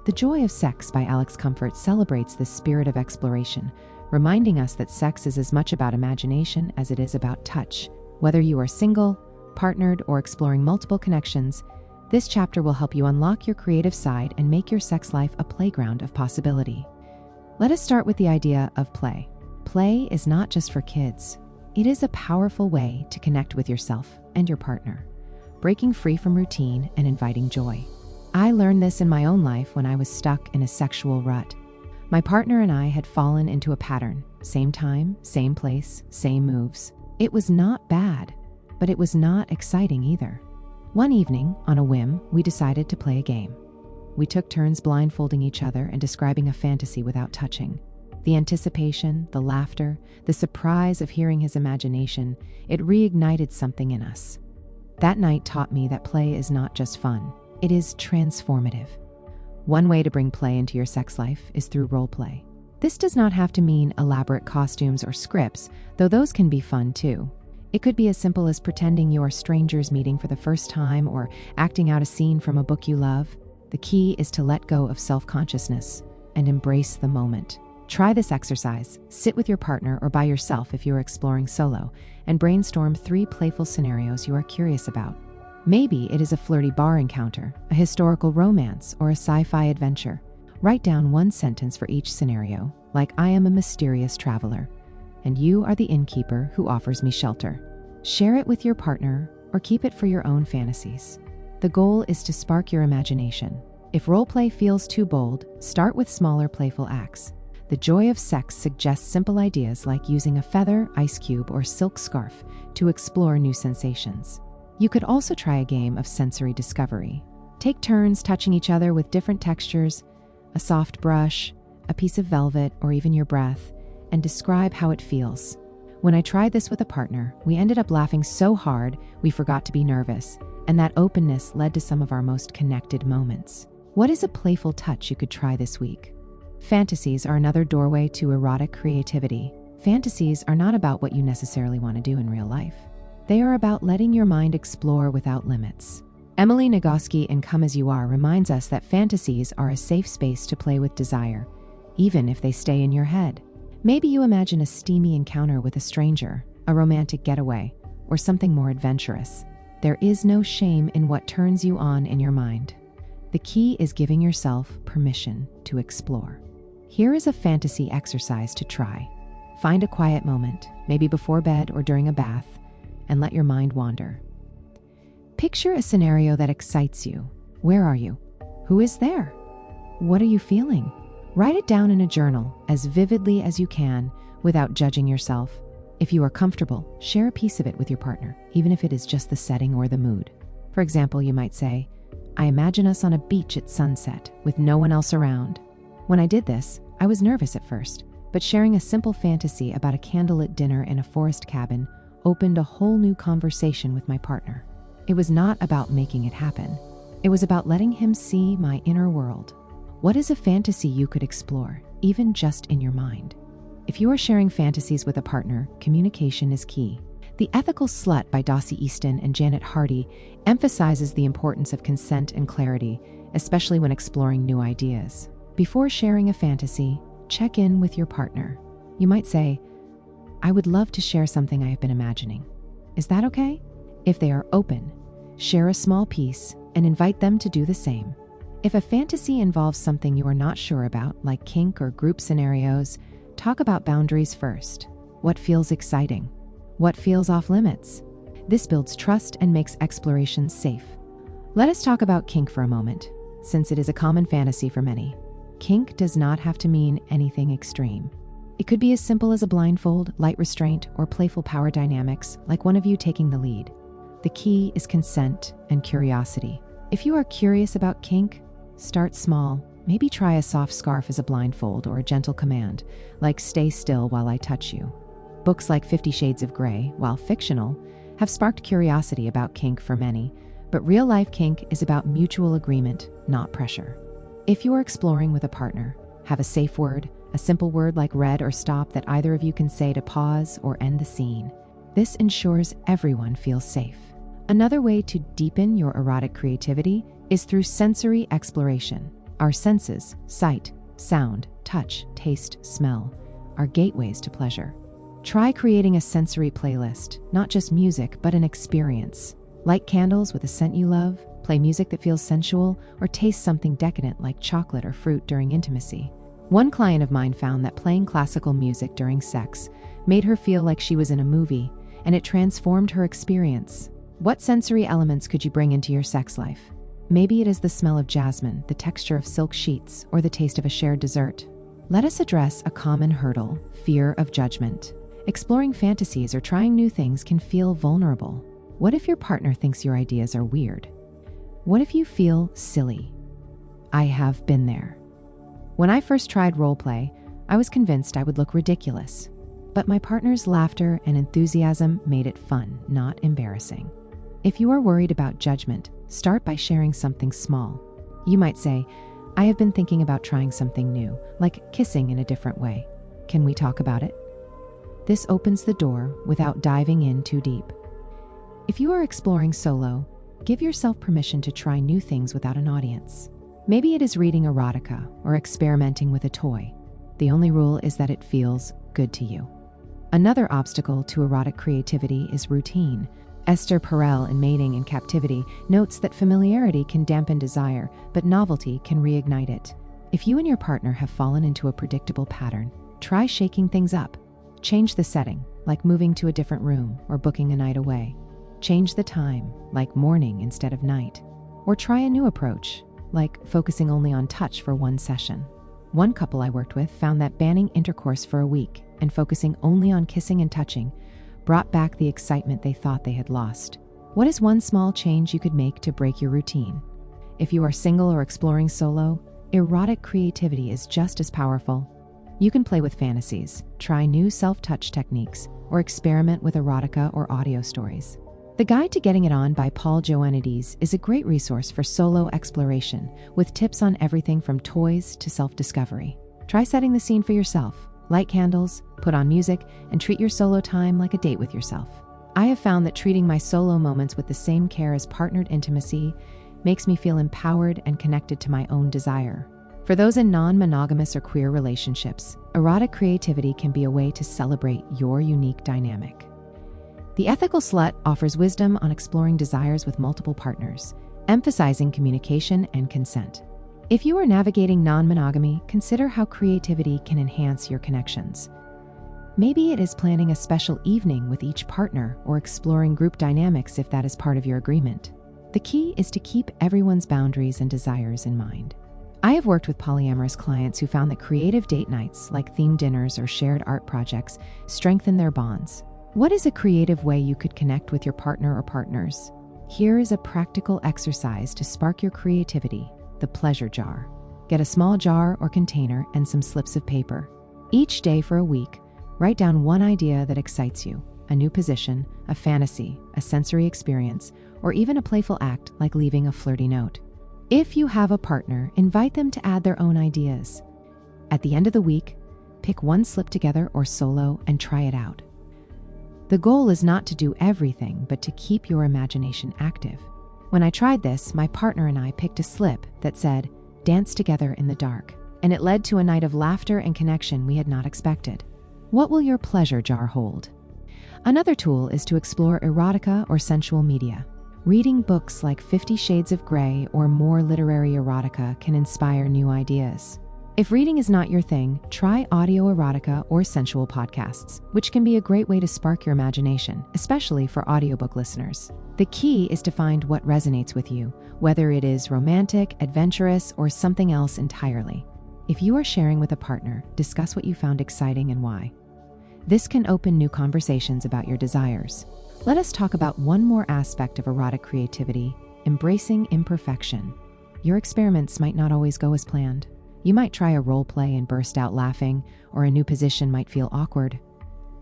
The Joy of Sex by Alex Comfort celebrates this spirit of exploration, reminding us that sex is as much about imagination as it is about touch. Whether you are single, partnered, or exploring multiple connections, this chapter will help you unlock your creative side and make your sex life a playground of possibility. Let us start with the idea of play. Play is not just for kids. It is a powerful way to connect with yourself and your partner, breaking free from routine and inviting joy. I learned this in my own life when I was stuck in a sexual rut. My partner and I had fallen into a pattern, same time, same place, same moves. It was not bad, but it was not exciting either. One evening, on a whim, we decided to play a game. We took turns blindfolding each other and describing a fantasy without touching. The anticipation, the laughter, the surprise of hearing his imagination, it reignited something in us. That night taught me that play is not just fun, it is transformative. One way to bring play into your sex life is through role play. This does not have to mean elaborate costumes or scripts, though those can be fun too. It could be as simple as pretending you are strangers meeting for the first time or acting out a scene from a book you love. The key is to let go of self-consciousness and embrace the moment. Try this exercise. Sit with your partner or by yourself if you are exploring solo, and brainstorm 3 playful scenarios you are curious about. Maybe it is a flirty bar encounter, a historical romance, or a sci-fi adventure. Write down 1 sentence for each scenario, like I am a mysterious traveler, and you are the innkeeper who offers me shelter. Share it with your partner or keep it for your own fantasies. The goal is to spark your imagination. If roleplay feels too bold, start with smaller playful acts. The Joy of Sex suggests simple ideas like using a feather, ice cube, or silk scarf to explore new sensations. You could also try a game of sensory discovery. Take turns touching each other with different textures, a soft brush, a piece of velvet, or even your breath, and describe how it feels. When I tried this with a partner, we ended up laughing so hard we forgot to be nervous, and that openness led to some of our most connected moments. What is a playful touch you could try this week? Fantasies are another doorway to erotic creativity. Fantasies are not about what you necessarily want to do in real life. They are about letting your mind explore without limits. Emily Nagoski in Come As You Are reminds us that fantasies are a safe space to play with desire, even if they stay in your head. Maybe you imagine a steamy encounter with a stranger, a romantic getaway, or something more adventurous. There is no shame in what turns you on in your mind. The key is giving yourself permission to explore. Here is a fantasy exercise to try. Find a quiet moment, maybe before bed or during a bath, and let your mind wander. Picture a scenario that excites you. Where are you? Who is there? What are you feeling? Write it down in a journal as vividly as you can without judging yourself. If you are comfortable, share a piece of it with your partner, even if it is just the setting or the mood. For example, you might say, I imagine us on a beach at sunset with no one else around. When I did this, I was nervous at first, but sharing a simple fantasy about a candlelit dinner in a forest cabin opened a whole new conversation with my partner. It was not about making it happen. It was about letting him see my inner world. What is a fantasy you could explore, even just in your mind? If you are sharing fantasies with a partner, communication is key. The Ethical Slut by Dossie Easton and Janet Hardy emphasizes the importance of consent and clarity, especially when exploring new ideas. Before sharing a fantasy, check in with your partner. You might say, I would love to share something I have been imagining. Is that okay? If they are open, share a small piece and invite them to do the same. If a fantasy involves something you are not sure about, like kink or group scenarios, talk about boundaries first. What feels exciting? What feels off limits? This builds trust and makes exploration safe. Let us talk about kink for a moment. since it is a common fantasy for many. Kink does not have to mean anything extreme. It could be as simple as a blindfold, light restraint, or playful power dynamics, like one of you taking the lead. The key is consent and curiosity. If you are curious about kink, start small. Maybe try a soft scarf as a blindfold or a gentle command, like "stay still while I touch you." Books like 50 Shades of Grey, while fictional, have sparked curiosity about kink for many, but real-life kink is about mutual agreement, not pressure. If you are exploring with a partner, have a safe word, a simple word like red or stop that either of you can say to pause or end the scene. This ensures everyone feels safe. Another way to deepen your erotic creativity is through sensory exploration. Our senses, sight, sound, touch, taste, smell, are gateways to pleasure. Try creating a sensory playlist, not just music, but an experience. Light candles with a scent you love, play music that feels sensual, or taste something decadent like chocolate or fruit during intimacy. One client of mine found that playing classical music during sex made her feel like she was in a movie, and it transformed her experience. What sensory elements could you bring into your sex life? Maybe it is the smell of jasmine, the texture of silk sheets, or the taste of a shared dessert. Let us address a common hurdle: fear of judgment. Exploring fantasies or trying new things can feel vulnerable. What if your partner thinks your ideas are weird? What if you feel silly? I have been there. When I first tried roleplay, I was convinced I would look ridiculous. But my partner's laughter and enthusiasm made it fun, not embarrassing. If you are worried about judgment, start by sharing something small. You might say, "I have been thinking about trying something new, like kissing in a different way. Can we talk about it?" This opens the door without diving in too deep. If you are exploring solo, give yourself permission to try new things without an audience. Maybe it is reading erotica or experimenting with a toy. The only rule is that it feels good to you. Another obstacle to erotic creativity is routine. Esther Perel in Mating in Captivity notes that familiarity can dampen desire, but novelty can reignite it. If you and your partner have fallen into a predictable pattern, try shaking things up. Change the setting, like moving to a different room or booking a night away. Change the time, like morning instead of night. Or try a new approach, like focusing only on touch for one session. One couple I worked with found that banning intercourse for a week and focusing only on kissing and touching brought back the excitement they thought they had lost. What is one small change you could make to break your routine? If you are single or exploring solo, erotic creativity is just as powerful. You can play with fantasies, try new self-touch techniques, or experiment with erotica or audio stories. The Guide to Getting It On by Paul Joannides is a great resource for solo exploration, with tips on everything from toys to self-discovery. Try setting the scene for yourself. Light candles, put on music, and treat your solo time like a date with yourself. I have found that treating my solo moments with the same care as partnered intimacy makes me feel empowered and connected to my own desire. For those in non-monogamous or queer relationships, erotic creativity can be a way to celebrate your unique dynamic. The Ethical Slut offers wisdom on exploring desires with multiple partners, emphasizing communication and consent. If you are navigating non-monogamy, consider how creativity can enhance your connections. Maybe it is planning a special evening with each partner or exploring group dynamics if that is part of your agreement. The key is to keep everyone's boundaries and desires in mind. I have worked with polyamorous clients who found that creative date nights, like themed dinners or shared art projects, strengthen their bonds. What is a creative way you could connect with your partner or partners? Here is a practical exercise to spark your creativity: the pleasure jar. Get a small jar or container and some slips of paper. Each day for a week, write down one idea that excites you: a new position, a fantasy, a sensory experience, or even a playful act like leaving a flirty note. If you have a partner, invite them to add their own ideas. At the end of the week, pick one slip together or solo and try it out. The goal is not to do everything, but to keep your imagination active. When I tried this, my partner and I picked a slip that said, "Dance together in the dark," and it led to a night of laughter and connection we had not expected. What will your pleasure jar hold? Another tool is to explore erotica or sensual media. Reading books like 50 Shades of Grey or more literary erotica can inspire new ideas. If reading is not your thing, try audio erotica or sensual podcasts, which can be a great way to spark your imagination, especially for audiobook listeners. The key is to find what resonates with you, whether it is romantic, adventurous, or something else entirely. If you are sharing with a partner, discuss what you found exciting and why. This can open new conversations about your desires. Let us talk about one more aspect of erotic creativity: embracing imperfection. Your experiments might not always go as planned. You might try a role play and burst out laughing, or a new position might feel awkward.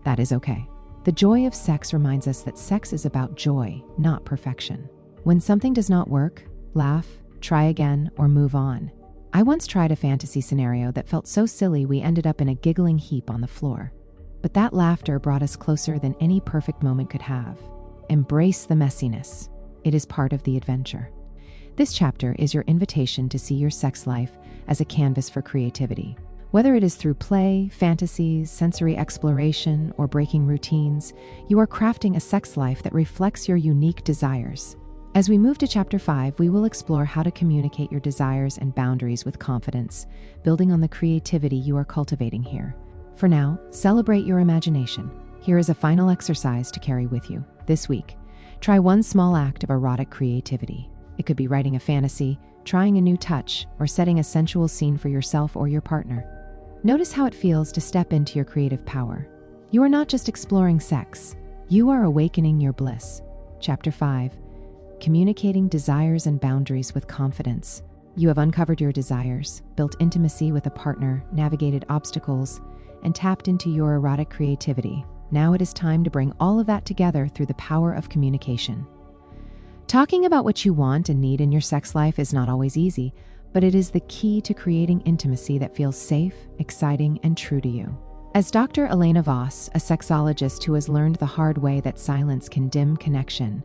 That is okay. The joy of sex reminds us that sex is about joy, not perfection. When something does not work, laugh, try again, or move on. I once tried a fantasy scenario that felt so silly we ended up in a giggling heap on the floor. But that laughter brought us closer than any perfect moment could have. Embrace the messiness. It is part of the adventure. This chapter is your invitation to see your sex life as a canvas for creativity. Whether it is through play, fantasies, sensory exploration, or breaking routines, you are crafting a sex life that reflects your unique desires. As we move to Chapter 5, we will explore how to communicate your desires and boundaries with confidence, building on the creativity you are cultivating here. For now, celebrate your imagination. Here is a final exercise to carry with you. This week, try one small act of erotic creativity. It could be writing a fantasy, trying a new touch, or setting a sensual scene for yourself or your partner. Notice how it feels to step into your creative power. You are not just exploring sex, you are awakening your bliss. Chapter 5. Communicating desires and boundaries with confidence. You have uncovered your desires, built intimacy with a partner, navigated obstacles, and tapped into your erotic creativity. Now it is time to bring all of that together through the power of communication. Talking about what you want and need in your sex life is not always easy, but it is the key to creating intimacy that feels safe, exciting, and true to you. As Dr. Elena Voss, a sexologist who has learned the hard way that silence can dim connection,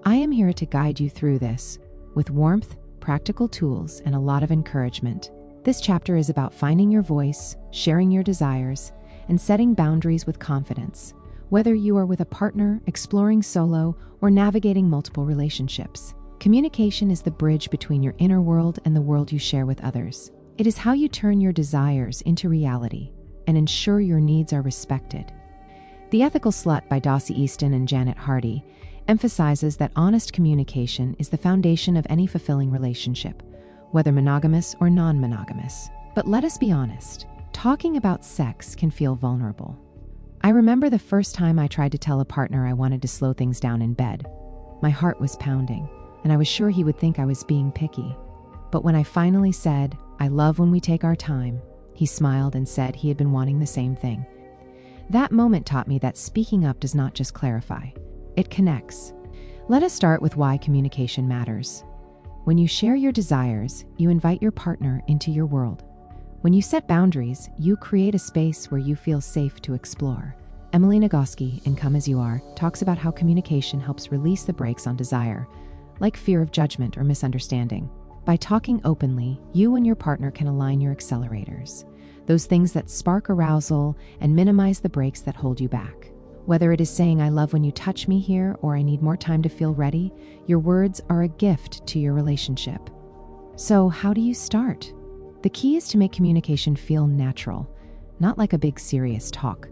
I am here to guide you through this with warmth, practical tools, and a lot of encouragement. This chapter is about finding your voice, sharing your desires, and setting boundaries with confidence. Whether you are with a partner, exploring solo, or navigating multiple relationships, communication is the bridge between your inner world and the world you share with others. It is how you turn your desires into reality and ensure your needs are respected. The Ethical Slut by Dossie Easton and Janet Hardy emphasizes that honest communication is the foundation of any fulfilling relationship, whether monogamous or non-monogamous. But let us be honest, talking about sex can feel vulnerable. I remember the first time I tried to tell a partner I wanted to slow things down in bed. My heart was pounding, and I was sure he would think I was being picky. But when I finally said, "I love when we take our time," he smiled and said he had been wanting the same thing. That moment taught me that speaking up does not just clarify, it connects. Let us start with why communication matters. When you share your desires, you invite your partner into your world. When you set boundaries, you create a space where you feel safe to explore. Emily Nagoski in Come As You Are talks about how communication helps release the brakes on desire, like fear of judgment or misunderstanding. By talking openly, you and your partner can align your accelerators, those things that spark arousal and minimize the brakes that hold you back. Whether it is saying "I love when you touch me here" or "I need more time to feel ready," your words are a gift to your relationship. So how do you start? The key is to make communication feel natural, not like a big serious talk.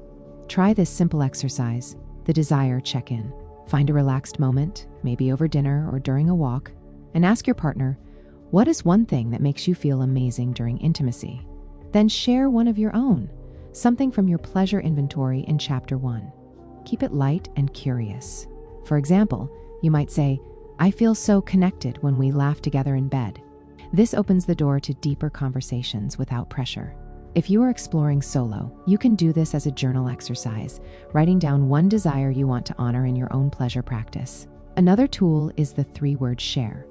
Try this simple exercise, the desire check-in. Find a relaxed moment, maybe over dinner or during a walk, and ask your partner, what is one thing that makes you feel amazing during intimacy? Then share one of your own, something from your pleasure inventory in Chapter 1. Keep it light and curious. For example, you might say, "I feel so connected when we laugh together in bed." This opens the door to deeper conversations without pressure. If you are exploring solo, you can do this as a journal exercise, writing down one desire you want to honor in your own pleasure practice. Another tool is the 3-word share.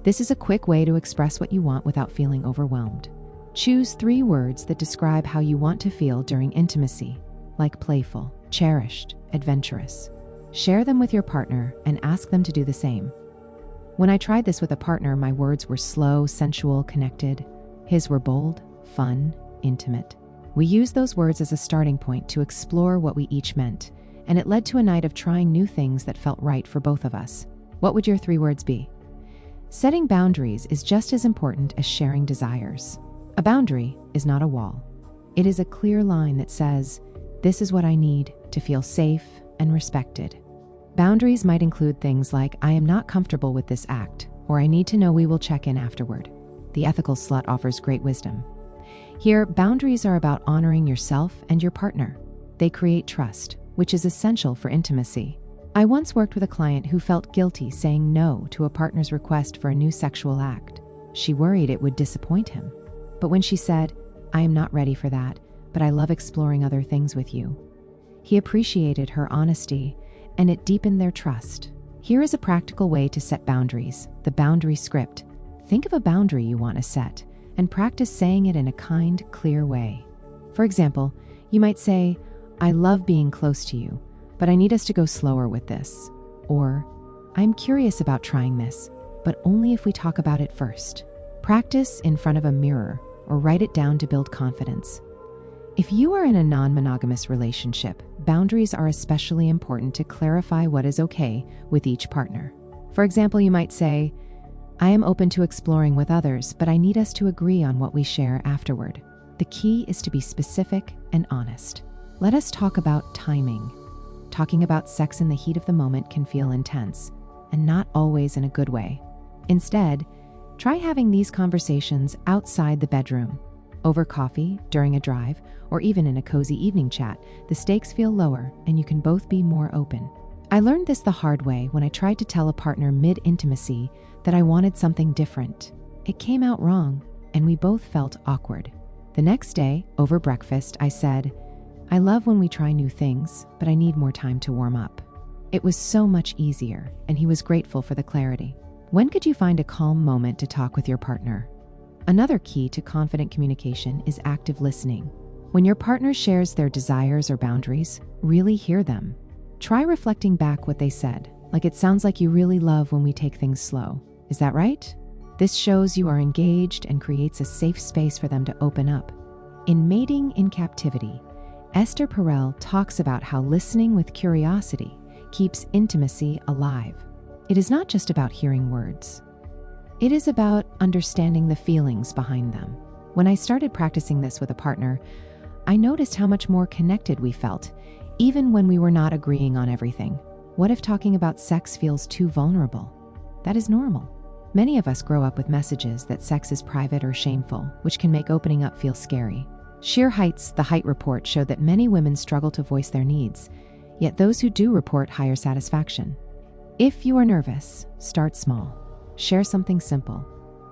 This is a quick way to express what you want without feeling overwhelmed. Choose 3 words that describe how you want to feel during intimacy, like playful, cherished, adventurous. Share them with your partner and ask them to do the same. When I tried this with a partner, my words were slow, sensual, connected. His were bold, fun, intimate. We used those words as a starting point to explore what we each meant, and it led to a night of trying new things that felt right for both of us. What would your 3 words be? Setting boundaries is just as important as sharing desires. A boundary is not a wall. It is a clear line that says, this is what I need to feel safe and respected. Boundaries might include things like, I am not comfortable with this act, or I need to know we will check in afterward. The ethical slut offers great wisdom. Here, boundaries are about honoring yourself and your partner. They create trust, which is essential for intimacy. I once worked with a client who felt guilty saying no to a partner's request for a new sexual act. She worried it would disappoint him. But when she said, I am not ready for that, but I love exploring other things with you, he appreciated her honesty, and it deepened their trust. Here is a practical way to set boundaries, the boundary script. Think of a boundary you want to set, and practice saying it in a kind, clear way. For example, you might say, I love being close to you, but I need us to go slower with this. Or, I'm curious about trying this, but only if we talk about it first. Practice in front of a mirror or write it down to build confidence. If you are in a non-monogamous relationship, boundaries are especially important to clarify what is okay with each partner. For example, you might say, I am open to exploring with others, but I need us to agree on what we share afterward. The key is to be specific and honest. Let us talk about timing. Talking about sex in the heat of the moment can feel intense, and not always in a good way. Instead, try having these conversations outside the bedroom. Over coffee, during a drive, or even in a cozy evening chat, the stakes feel lower and you can both be more open. I learned this the hard way when I tried to tell a partner mid-intimacy that I wanted something different. It came out wrong, and we both felt awkward. The next day, over breakfast, I said, I love when we try new things, but I need more time to warm up. It was so much easier, and he was grateful for the clarity. When could you find a calm moment to talk with your partner? Another key to confident communication is active listening. When your partner shares their desires or boundaries, really hear them. Try reflecting back what they said, like it sounds like you really love when we take things slow. Is that right? This shows you are engaged and creates a safe space for them to open up. In Mating in Captivity, Esther Perel talks about how listening with curiosity keeps intimacy alive. It is not just about hearing words. It is about understanding the feelings behind them. When I started practicing this with a partner, I noticed how much more connected we felt, even when we were not agreeing on everything. What if talking about sex feels too vulnerable? That is normal. Many of us grow up with messages that sex is private or shameful, which can make opening up feel scary. Sheer Heights, the Height Report, showed that many women struggle to voice their needs, yet those who do report higher satisfaction. If you are nervous, start small. Share something simple,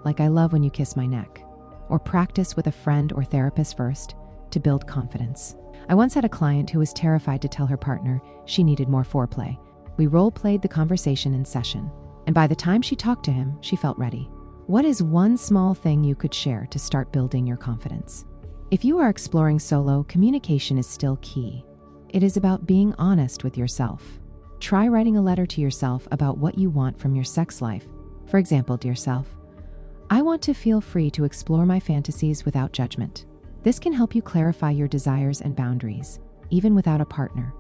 like I love when you kiss my neck, or practice with a friend or therapist first to build confidence. I once had a client who was terrified to tell her partner she needed more foreplay. We role-played the conversation in session, and by the time she talked to him, she felt ready. What is one small thing you could share to start building your confidence? If you are exploring solo, communication is still key. It is about being honest with yourself. Try writing a letter to yourself about what you want from your sex life. For example, dear self, I want to feel free to explore my fantasies without judgment. This can help you clarify your desires and boundaries, even without a partner.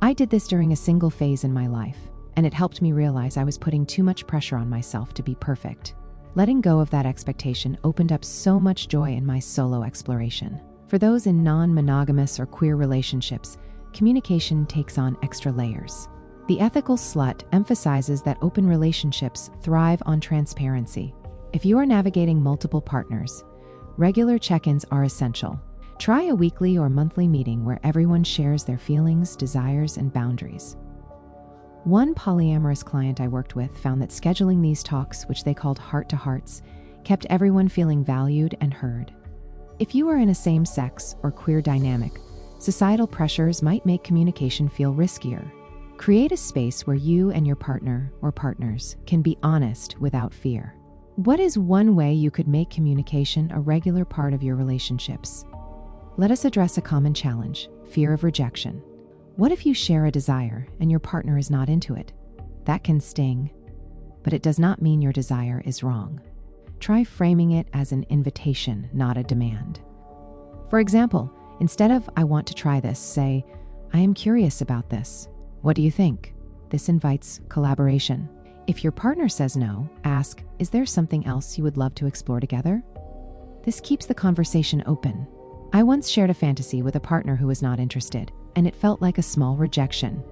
I did this during a single phase in my life, and it helped me realize I was putting too much pressure on myself to be perfect. Letting go of that expectation opened up so much joy in my solo exploration. For those in non-monogamous or queer relationships, communication takes on extra layers. The Ethical Slut emphasizes that open relationships thrive on transparency. If you are navigating multiple partners, regular check-ins are essential. Try a weekly or monthly meeting where everyone shares their feelings, desires, and boundaries. One polyamorous client I worked with found that scheduling these talks, which they called heart-to-hearts, kept everyone feeling valued and heard. If you are in a same-sex or queer dynamic, societal pressures might make communication feel riskier. Create a space where you and your partner or partners can be honest without fear. What is one way you could make communication a regular part of your relationships? Let us address a common challenge, fear of rejection. What if you share a desire and your partner is not into it? That can sting, but it does not mean your desire is wrong. Try framing it as an invitation, not a demand. For example, instead of "I want to try this," say, "I am curious about this. What do you think?" This invites collaboration. If your partner says no, ask, "Is there something else you would love to explore together?" This keeps the conversation open. I once shared a fantasy with a partner who was not interested, and it felt like a small rejection.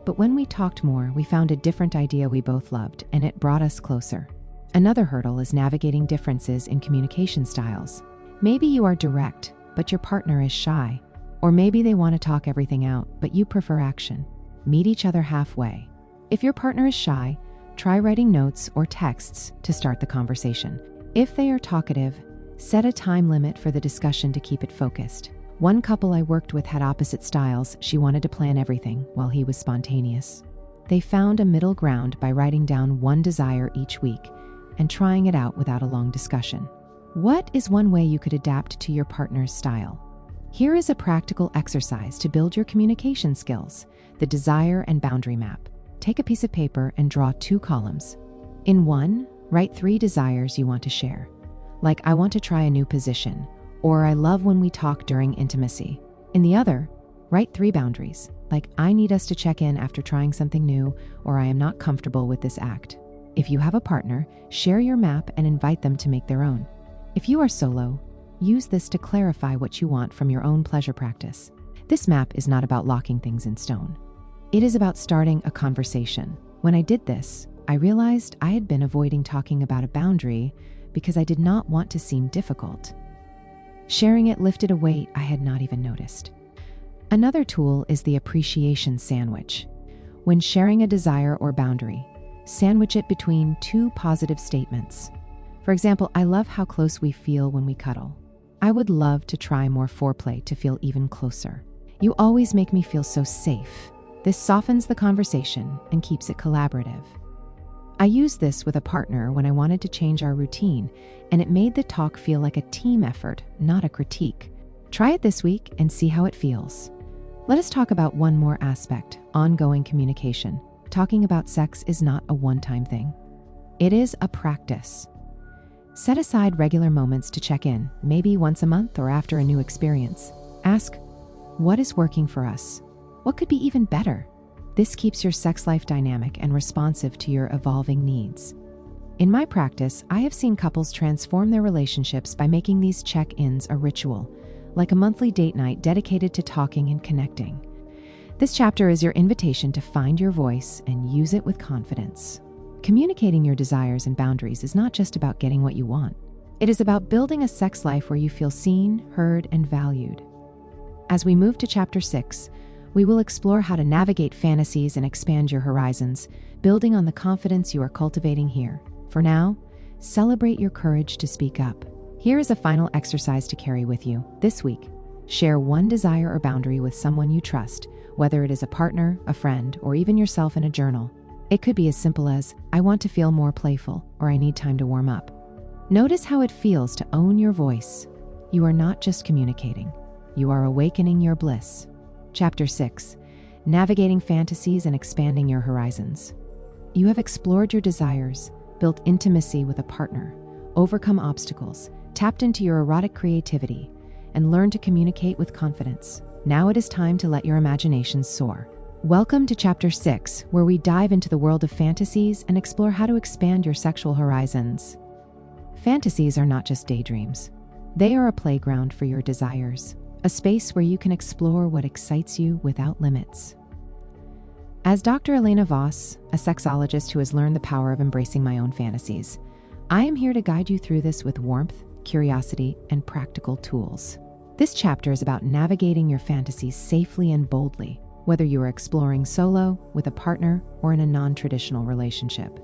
But when we talked more, we found a different idea we both loved, and it brought us closer. Another hurdle is navigating differences in communication styles. Maybe you are direct, but your partner is shy. Or maybe they want to talk everything out, but you prefer action. Meet each other halfway. If your partner is shy, try writing notes or texts to start the conversation. If they are talkative, set a time limit for the discussion to keep it focused. One couple I worked with had opposite styles. She wanted to plan everything, while he was spontaneous. They found a middle ground by writing down one desire each week and trying it out without a long discussion. What is one way you could adapt to your partner's style? Here is a practical exercise to build your communication skills: the desire and boundary map. Take a piece of paper and draw 2 columns. In one, write 3 desires you want to share, like I want to try a new position, or I love when we talk during intimacy. In the other, write 3 boundaries, like I need us to check in after trying something new, or I am not comfortable with this act. If you have a partner, share your map and invite them to make their own. If you are solo, use this to clarify what you want from your own pleasure practice. This map is not about locking things in stone. It is about starting a conversation. When I did this, I realized I had been avoiding talking about a boundary because I did not want to seem difficult. Sharing it lifted a weight I had not even noticed. Another tool is the appreciation sandwich. When sharing a desire or boundary, sandwich it between 2 positive statements. For example, I love how close we feel when we cuddle. I would love to try more foreplay to feel even closer. You always make me feel so safe. This softens the conversation and keeps it collaborative. I used this with a partner when I wanted to change our routine, and it made the talk feel like a team effort, not a critique. Try it this week and see how it feels. Let us talk about one more aspect: ongoing communication. Talking about sex is not a one-time thing. It is a practice. Set aside regular moments to check in, maybe once a month or after a new experience. Ask, what is working for us? What could be even better? This keeps your sex life dynamic and responsive to your evolving needs. In my practice, I have seen couples transform their relationships by making these check-ins a ritual, like a monthly date night dedicated to talking and connecting. This chapter is your invitation to find your voice and use it with confidence. Communicating your desires and boundaries is not just about getting what you want. It is about building a sex life where you feel seen, heard, and valued. As we move to Chapter 6, we will explore how to navigate fantasies and expand your horizons, building on the confidence you are cultivating here. For now, celebrate your courage to speak up. Here is a final exercise to carry with you. This week, share one desire or boundary with someone you trust, whether it is a partner, a friend, or even yourself in a journal. It could be as simple as, I want to feel more playful, or I need time to warm up. Notice how it feels to own your voice. You are not just communicating, you are awakening your bliss. Chapter 6, Navigating Fantasies and Expanding Your Horizons. You have explored your desires, built intimacy with a partner, overcome obstacles, tapped into your erotic creativity, and learned to communicate with confidence. Now it is time to let your imagination soar. Welcome to Chapter 6, where we dive into the world of fantasies and explore how to expand your sexual horizons. Fantasies are not just daydreams. They are a playground for your desires, a space where you can explore what excites you without limits. As Dr. Elena Voss, a sexologist who has learned the power of embracing my own fantasies, I am here to guide you through this with warmth, curiosity, and practical tools. This chapter is about navigating your fantasies safely and boldly, whether you are exploring solo, with a partner, or in a non-traditional relationship.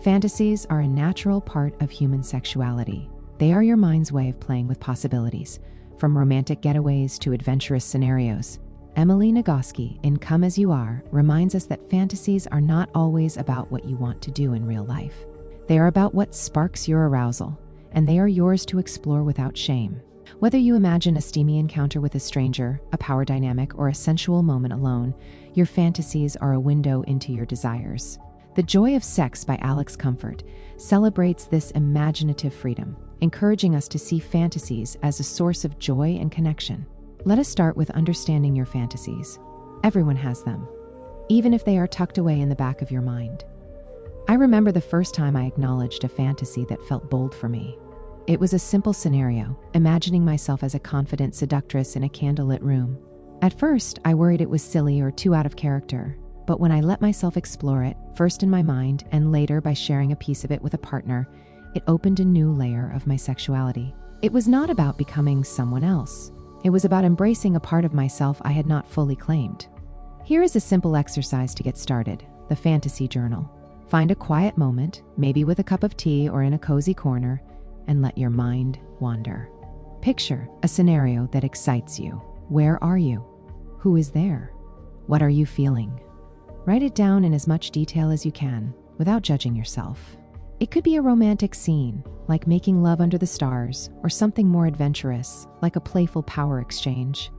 Fantasies are a natural part of human sexuality. They are your mind's way of playing with possibilities, from romantic getaways to adventurous scenarios. Emily Nagoski, in Come As You Are, reminds us that fantasies are not always about what you want to do in real life. They are about what sparks your arousal, and they are yours to explore without shame. Whether you imagine a steamy encounter with a stranger, a power dynamic, or a sensual moment alone, your fantasies are a window into your desires. The Joy of Sex by Alex Comfort celebrates this imaginative freedom, encouraging us to see fantasies as a source of joy and connection. Let us start with understanding your fantasies. Everyone has them, even if they are tucked away in the back of your mind. I remember the first time I acknowledged a fantasy that felt bold for me. It was a simple scenario, imagining myself as a confident seductress in a candlelit room. At first, I worried it was silly or too out of character, but when I let myself explore it, first in my mind and later by sharing a piece of it with a partner, it opened a new layer of my sexuality. It was not about becoming someone else. It was about embracing a part of myself I had not fully claimed. Here is a simple exercise to get started: the fantasy journal. Find a quiet moment, maybe with a cup of tea or in a cozy corner, and let your mind wander. Picture a scenario that excites you. Where are you? Who is there? What are you feeling? Write it down in as much detail as you can, without judging yourself. It could be a romantic scene, like making love under the stars, or something more adventurous, like a playful power exchange.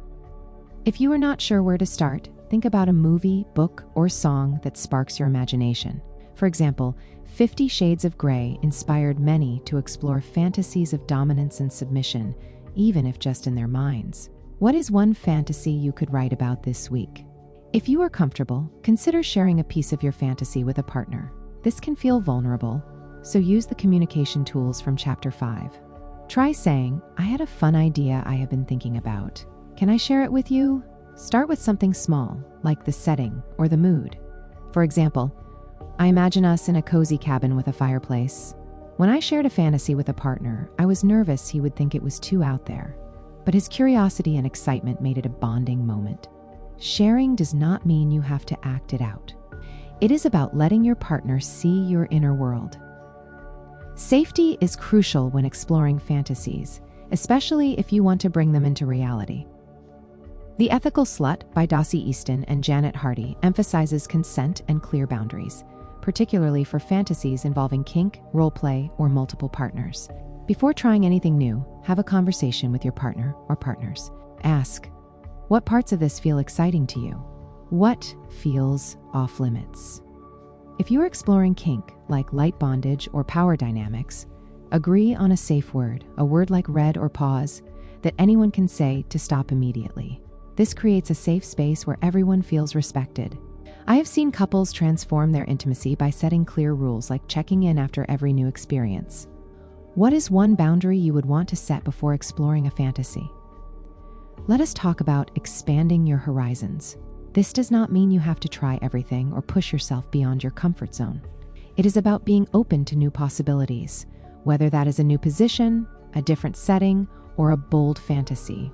If you are not sure where to start, think about a movie, book, or song that sparks your imagination. For example, 50 Shades of Grey inspired many to explore fantasies of dominance and submission, even if just in their minds. What is one fantasy you could write about this week? If you are comfortable, consider sharing a piece of your fantasy with a partner. This can feel vulnerable, so use the communication tools from Chapter 5. Try saying, "I had a fun idea I have been thinking about. Can I share it with you?" Start with something small, like the setting or the mood. For example, I imagine us in a cozy cabin with a fireplace. When I shared a fantasy with a partner, I was nervous he would think it was too out there, but his curiosity and excitement made it a bonding moment. Sharing does not mean you have to act it out. It is about letting your partner see your inner world. Safety is crucial when exploring fantasies, especially if you want to bring them into reality. The Ethical Slut by Dossie Easton and Janet Hardy emphasizes consent and clear boundaries, particularly for fantasies involving kink, roleplay, or multiple partners. Before trying anything new, have a conversation with your partner or partners. Ask, what parts of this feel exciting to you? What feels off limits? If you are exploring kink, like light bondage or power dynamics, agree on a safe word, a word like red or pause, that anyone can say to stop immediately. This creates a safe space where everyone feels respected. I have seen couples transform their intimacy by setting clear rules like checking in after every new experience. What is one boundary you would want to set before exploring a fantasy? Let us talk about expanding your horizons. This does not mean you have to try everything or push yourself beyond your comfort zone. It is about being open to new possibilities, whether that is a new position, a different setting, or a bold fantasy.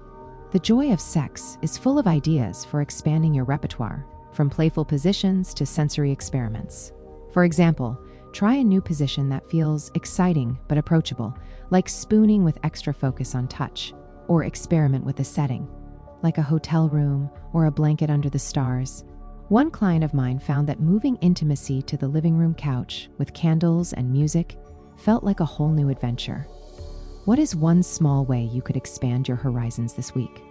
The joy of sex is full of ideas for expanding your repertoire, from playful positions to sensory experiments. For example, try a new position that feels exciting but approachable, like spooning with extra focus on touch, or experiment with a setting, like a hotel room or a blanket under the stars. One client of mine found that moving intimacy to the living room couch with candles and music felt like a whole new adventure. What is one small way you could expand your horizons this week?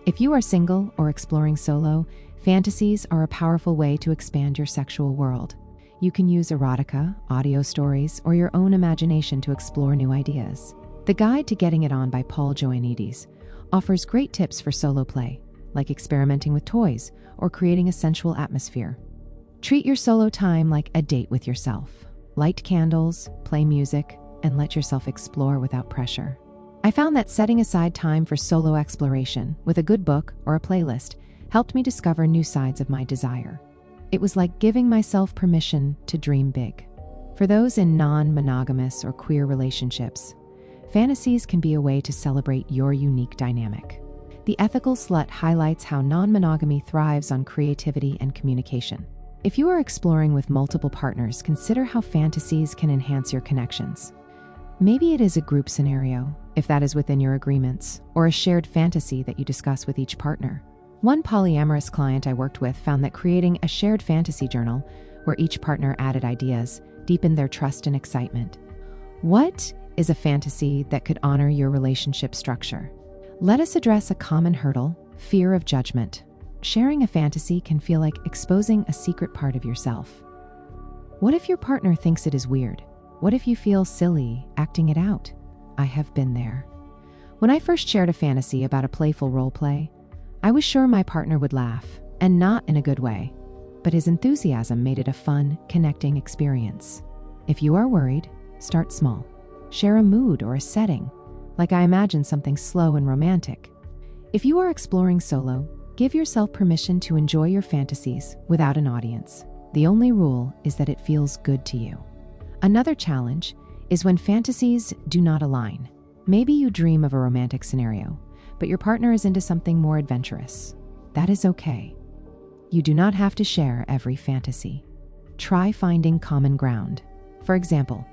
If you are single or exploring solo, fantasies are a powerful way to expand your sexual world. You can use erotica, audio stories, or your own imagination to explore new ideas. The Guide to Getting It On by Paul Joannides offers great tips for solo play, like experimenting with toys or creating a sensual atmosphere. Treat your solo time like a date with yourself. Light candles, play music, and let yourself explore without pressure. I found that setting aside time for solo exploration with a good book or a playlist helped me discover new sides of my desire. It was like giving myself permission to dream big. For those in non-monogamous or queer relationships, fantasies can be a way to celebrate your unique dynamic. The Ethical Slut highlights how non-monogamy thrives on creativity and communication. If you are exploring with multiple partners, consider how fantasies can enhance your connections. Maybe it is a group scenario, if that is within your agreements, or a shared fantasy that you discuss with each partner. One polyamorous client I worked with found that creating a shared fantasy journal, where each partner added ideas, deepened their trust and excitement. What is a fantasy that could honor your relationship structure? Let us address a common hurdle: fear of judgment. Sharing a fantasy can feel like exposing a secret part of yourself. What if your partner thinks it is weird? What if you feel silly acting it out? I have been there. When I first shared a fantasy about a playful role play, I was sure my partner would laugh, and not in a good way, but his enthusiasm made it a fun, connecting experience. If you are worried, start small. Share a mood or a setting, like I imagine something slow and romantic. If you are exploring solo, give yourself permission to enjoy your fantasies without an audience. The only rule is that it feels good to you. Another challenge is when fantasies do not align. Maybe you dream of a romantic scenario, but your partner is into something more adventurous. That is okay. You do not have to share every fantasy. Try finding common ground. For example,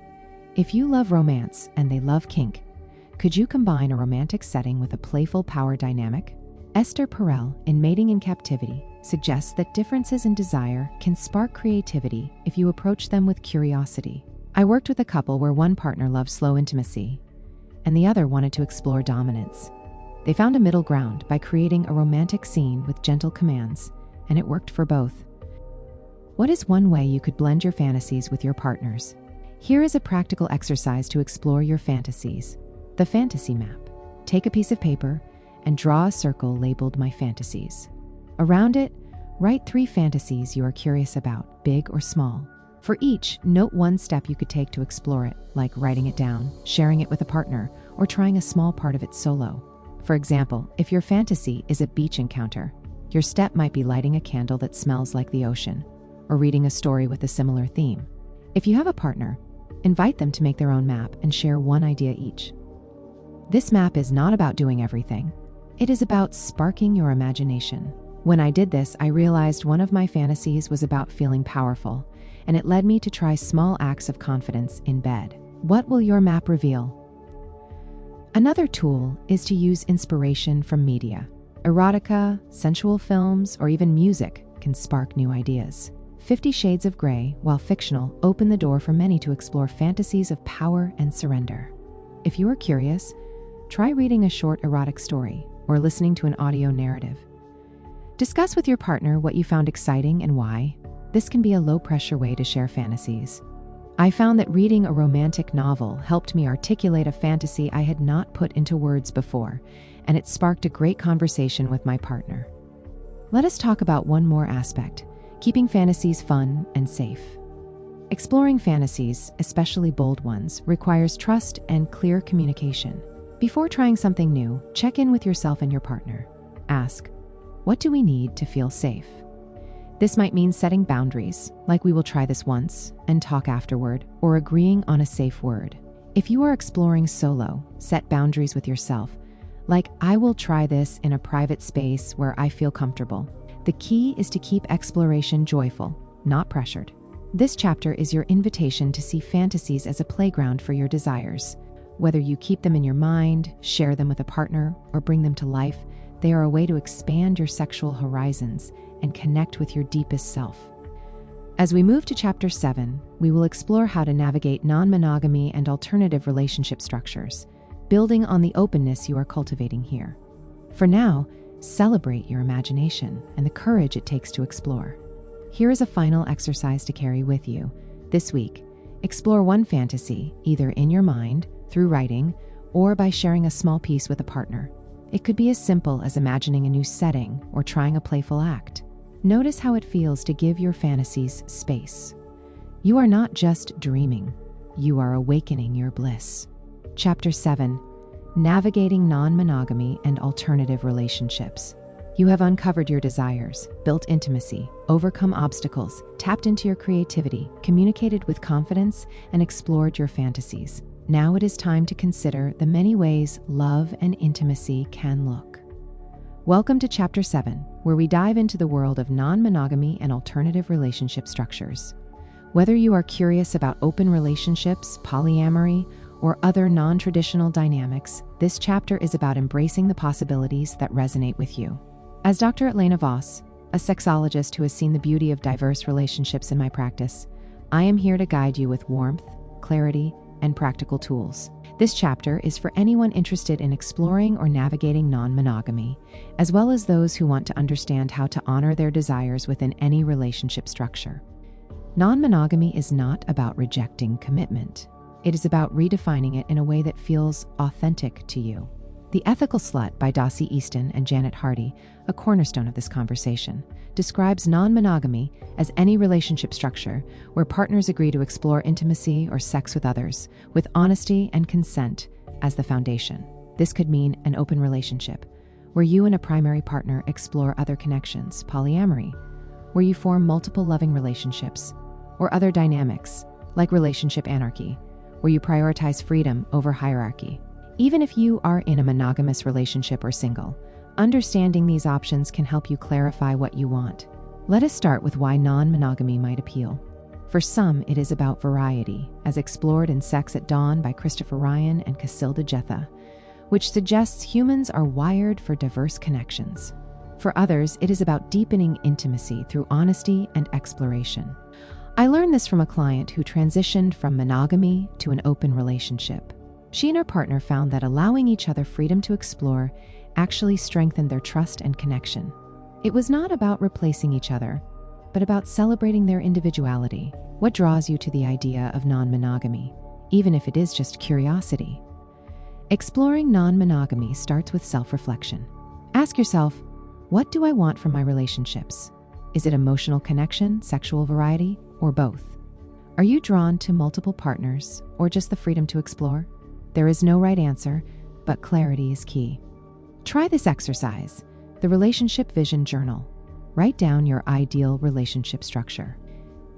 if you love romance and they love kink, could you combine a romantic setting with a playful power dynamic? Esther Perel, in Mating in Captivity, suggests that differences in desire can spark creativity if you approach them with curiosity. I worked with a couple where one partner loved slow intimacy and the other wanted to explore dominance. They found a middle ground by creating a romantic scene with gentle commands, and it worked for both. What is one way you could blend your fantasies with your partner's? Here is a practical exercise to explore your fantasies. The fantasy map. Take a piece of paper and draw a circle labeled My Fantasies. Around it, write 3 fantasies you are curious about, big or small. For each, note one step you could take to explore it, like writing it down, sharing it with a partner, or trying a small part of it solo. For example, if your fantasy is a beach encounter, your step might be lighting a candle that smells like the ocean, or reading a story with a similar theme. If you have a partner, invite them to make their own map and share one idea each. This map is not about doing everything. It is about sparking your imagination. When I did this, I realized one of my fantasies was about feeling powerful, and it led me to try small acts of confidence in bed. What will your map reveal? Another tool is to use inspiration from media. Erotica, sensual films, or even music can spark new ideas. 50 Shades of Grey, while fictional, open the door for many to explore fantasies of power and surrender. If you are curious, try reading a short erotic story or listening to an audio narrative. Discuss with your partner what you found exciting and why. This can be a low-pressure way to share fantasies. I found that reading a romantic novel helped me articulate a fantasy I had not put into words before, and it sparked a great conversation with my partner. Let us talk about one more aspect: keeping fantasies fun and safe. Exploring fantasies, especially bold ones, requires trust and clear communication. Before trying something new, check in with yourself and your partner. Ask, what do we need to feel safe? This might mean setting boundaries, like we will try this once and talk afterward, or agreeing on a safe word. If you are exploring solo, set boundaries with yourself, like I will try this in a private space where I feel comfortable. The key is to keep exploration joyful, not pressured. This chapter is your invitation to see fantasies as a playground for your desires. Whether you keep them in your mind, share them with a partner, or bring them to life, they are a way to expand your sexual horizons and connect with your deepest self. As we move to Chapter 7, we will explore how to navigate non-monogamy and alternative relationship structures, building on the openness you are cultivating here. For now, celebrate your imagination and the courage it takes to explore. Here is a final exercise to carry with you. This week, explore one fantasy, either in your mind, through writing, or by sharing a small piece with a partner. It could be as simple as imagining a new setting or trying a playful act. Notice how it feels to give your fantasies space. You are not just dreaming, you are awakening your bliss. Chapter 7, Navigating Non-Monogamy and Alternative Relationships. You have uncovered your desires, built intimacy, overcome obstacles, tapped into your creativity, communicated with confidence, and explored your fantasies. Now it is time to consider the many ways love and intimacy can look. Welcome to Chapter 7, where we dive into the world of non-monogamy and alternative relationship structures. Whether you are curious about open relationships, polyamory, or other non-traditional dynamics, this chapter is about embracing the possibilities that resonate with you. As Dr. Elena Voss, a sexologist who has seen the beauty of diverse relationships in my practice, I am here to guide you with warmth, clarity, and practical tools. This chapter is for anyone interested in exploring or navigating non-monogamy, as well as those who want to understand how to honor their desires within any relationship structure. Non-monogamy is not about rejecting commitment. It is about redefining it in a way that feels authentic to you. The Ethical Slut by Dossie Easton and Janet Hardy, a cornerstone of this conversation, describes non-monogamy as any relationship structure where partners agree to explore intimacy or sex with others, with honesty and consent as the foundation. This could mean an open relationship, where you and a primary partner explore other connections, polyamory, where you form multiple loving relationships, or other dynamics, like relationship anarchy, where you prioritize freedom over hierarchy. Even if you are in a monogamous relationship or single, understanding these options can help you clarify what you want. Let us start with why non-monogamy might appeal. For some, it is about variety, as explored in Sex at Dawn by Christopher Ryan and Casilda Jetha, which suggests humans are wired for diverse connections. For others, it is about deepening intimacy through honesty and exploration. I learned this from a client who transitioned from monogamy to an open relationship. She and her partner found that allowing each other freedom to explore actually strengthened their trust and connection. It was not about replacing each other, but about celebrating their individuality. What draws you to the idea of non-monogamy, even if it is just curiosity? Exploring non-monogamy starts with self-reflection. Ask yourself, what do I want from my relationships? Is it emotional connection, sexual variety, or both? Are you drawn to multiple partners or just the freedom to explore? There is no right answer, but clarity is key. Try this exercise, the Relationship Vision Journal. Write down your ideal relationship structure.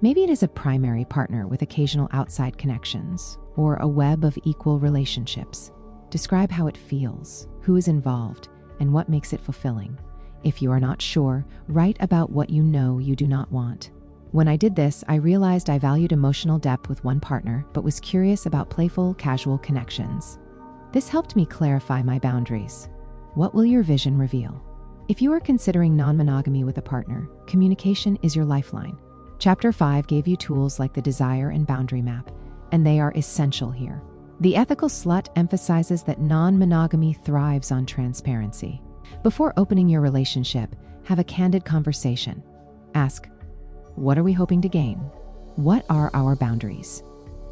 Maybe it is a primary partner with occasional outside connections, or a web of equal relationships. Describe how it feels, who is involved, and what makes it fulfilling. If you are not sure, write about what you know you do not want. When I did this, I realized I valued emotional depth with one partner, but was curious about playful, casual connections. This helped me clarify my boundaries. What will your vision reveal? If you are considering non-monogamy with a partner, communication is your lifeline. Chapter 5 gave you tools like the desire and boundary map, and they are essential here. The Ethical Slut emphasizes that non-monogamy thrives on transparency. Before opening your relationship, have a candid conversation. Ask, what are we hoping to gain? What are our boundaries?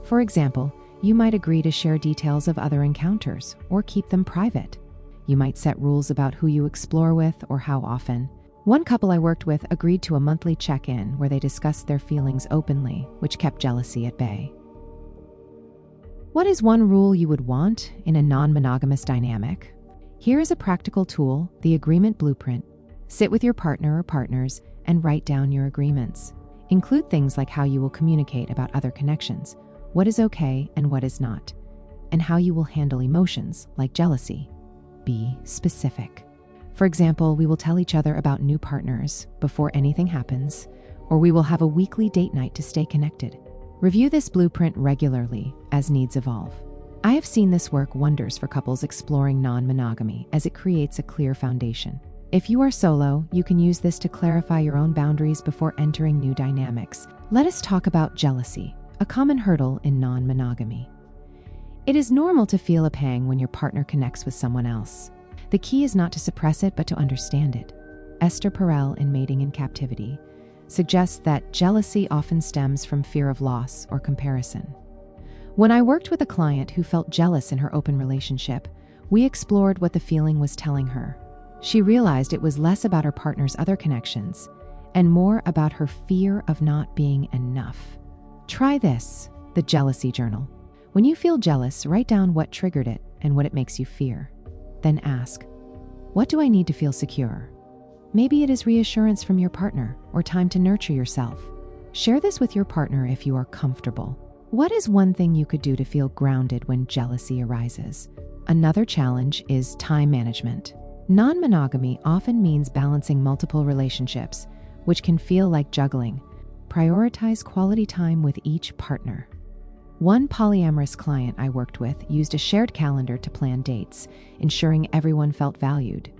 For example, you might agree to share details of other encounters or keep them private. You might set rules about who you explore with or how often. One couple I worked with agreed to a monthly check-in where they discussed their feelings openly, which kept jealousy at bay. What is one rule you would want in a non-monogamous dynamic? Here is a practical tool, the Agreement Blueprint. Sit with your partner or partners and write down your agreements. Include things like how you will communicate about other connections, what is okay and what is not, and how you will handle emotions like jealousy. Be specific. For example, we will tell each other about new partners before anything happens, or we will have a weekly date night to stay connected. Review this blueprint regularly as needs evolve. I have seen this work wonders for couples exploring non-monogamy as it creates a clear foundation. If you are solo, you can use this to clarify your own boundaries before entering new dynamics. Let us talk about jealousy, a common hurdle in non-monogamy. It is normal to feel a pang when your partner connects with someone else. The key is not to suppress it, but to understand it. Esther Perel in Mating in Captivity suggests that jealousy often stems from fear of loss or comparison. When I worked with a client who felt jealous in her open relationship, we explored what the feeling was telling her. She realized it was less about her partner's other connections and more about her fear of not being enough. Try this, the Jealousy Journal. When you feel jealous, write down what triggered it and what it makes you fear. Then ask, what do I need to feel secure? Maybe it is reassurance from your partner or time to nurture yourself. Share this with your partner if you are comfortable. What is one thing you could do to feel grounded when jealousy arises? Another challenge is time management. Non-monogamy often means balancing multiple relationships, which can feel like juggling. Prioritize quality time with each partner. One polyamorous client I worked with used a shared calendar to plan dates, ensuring everyone felt valued.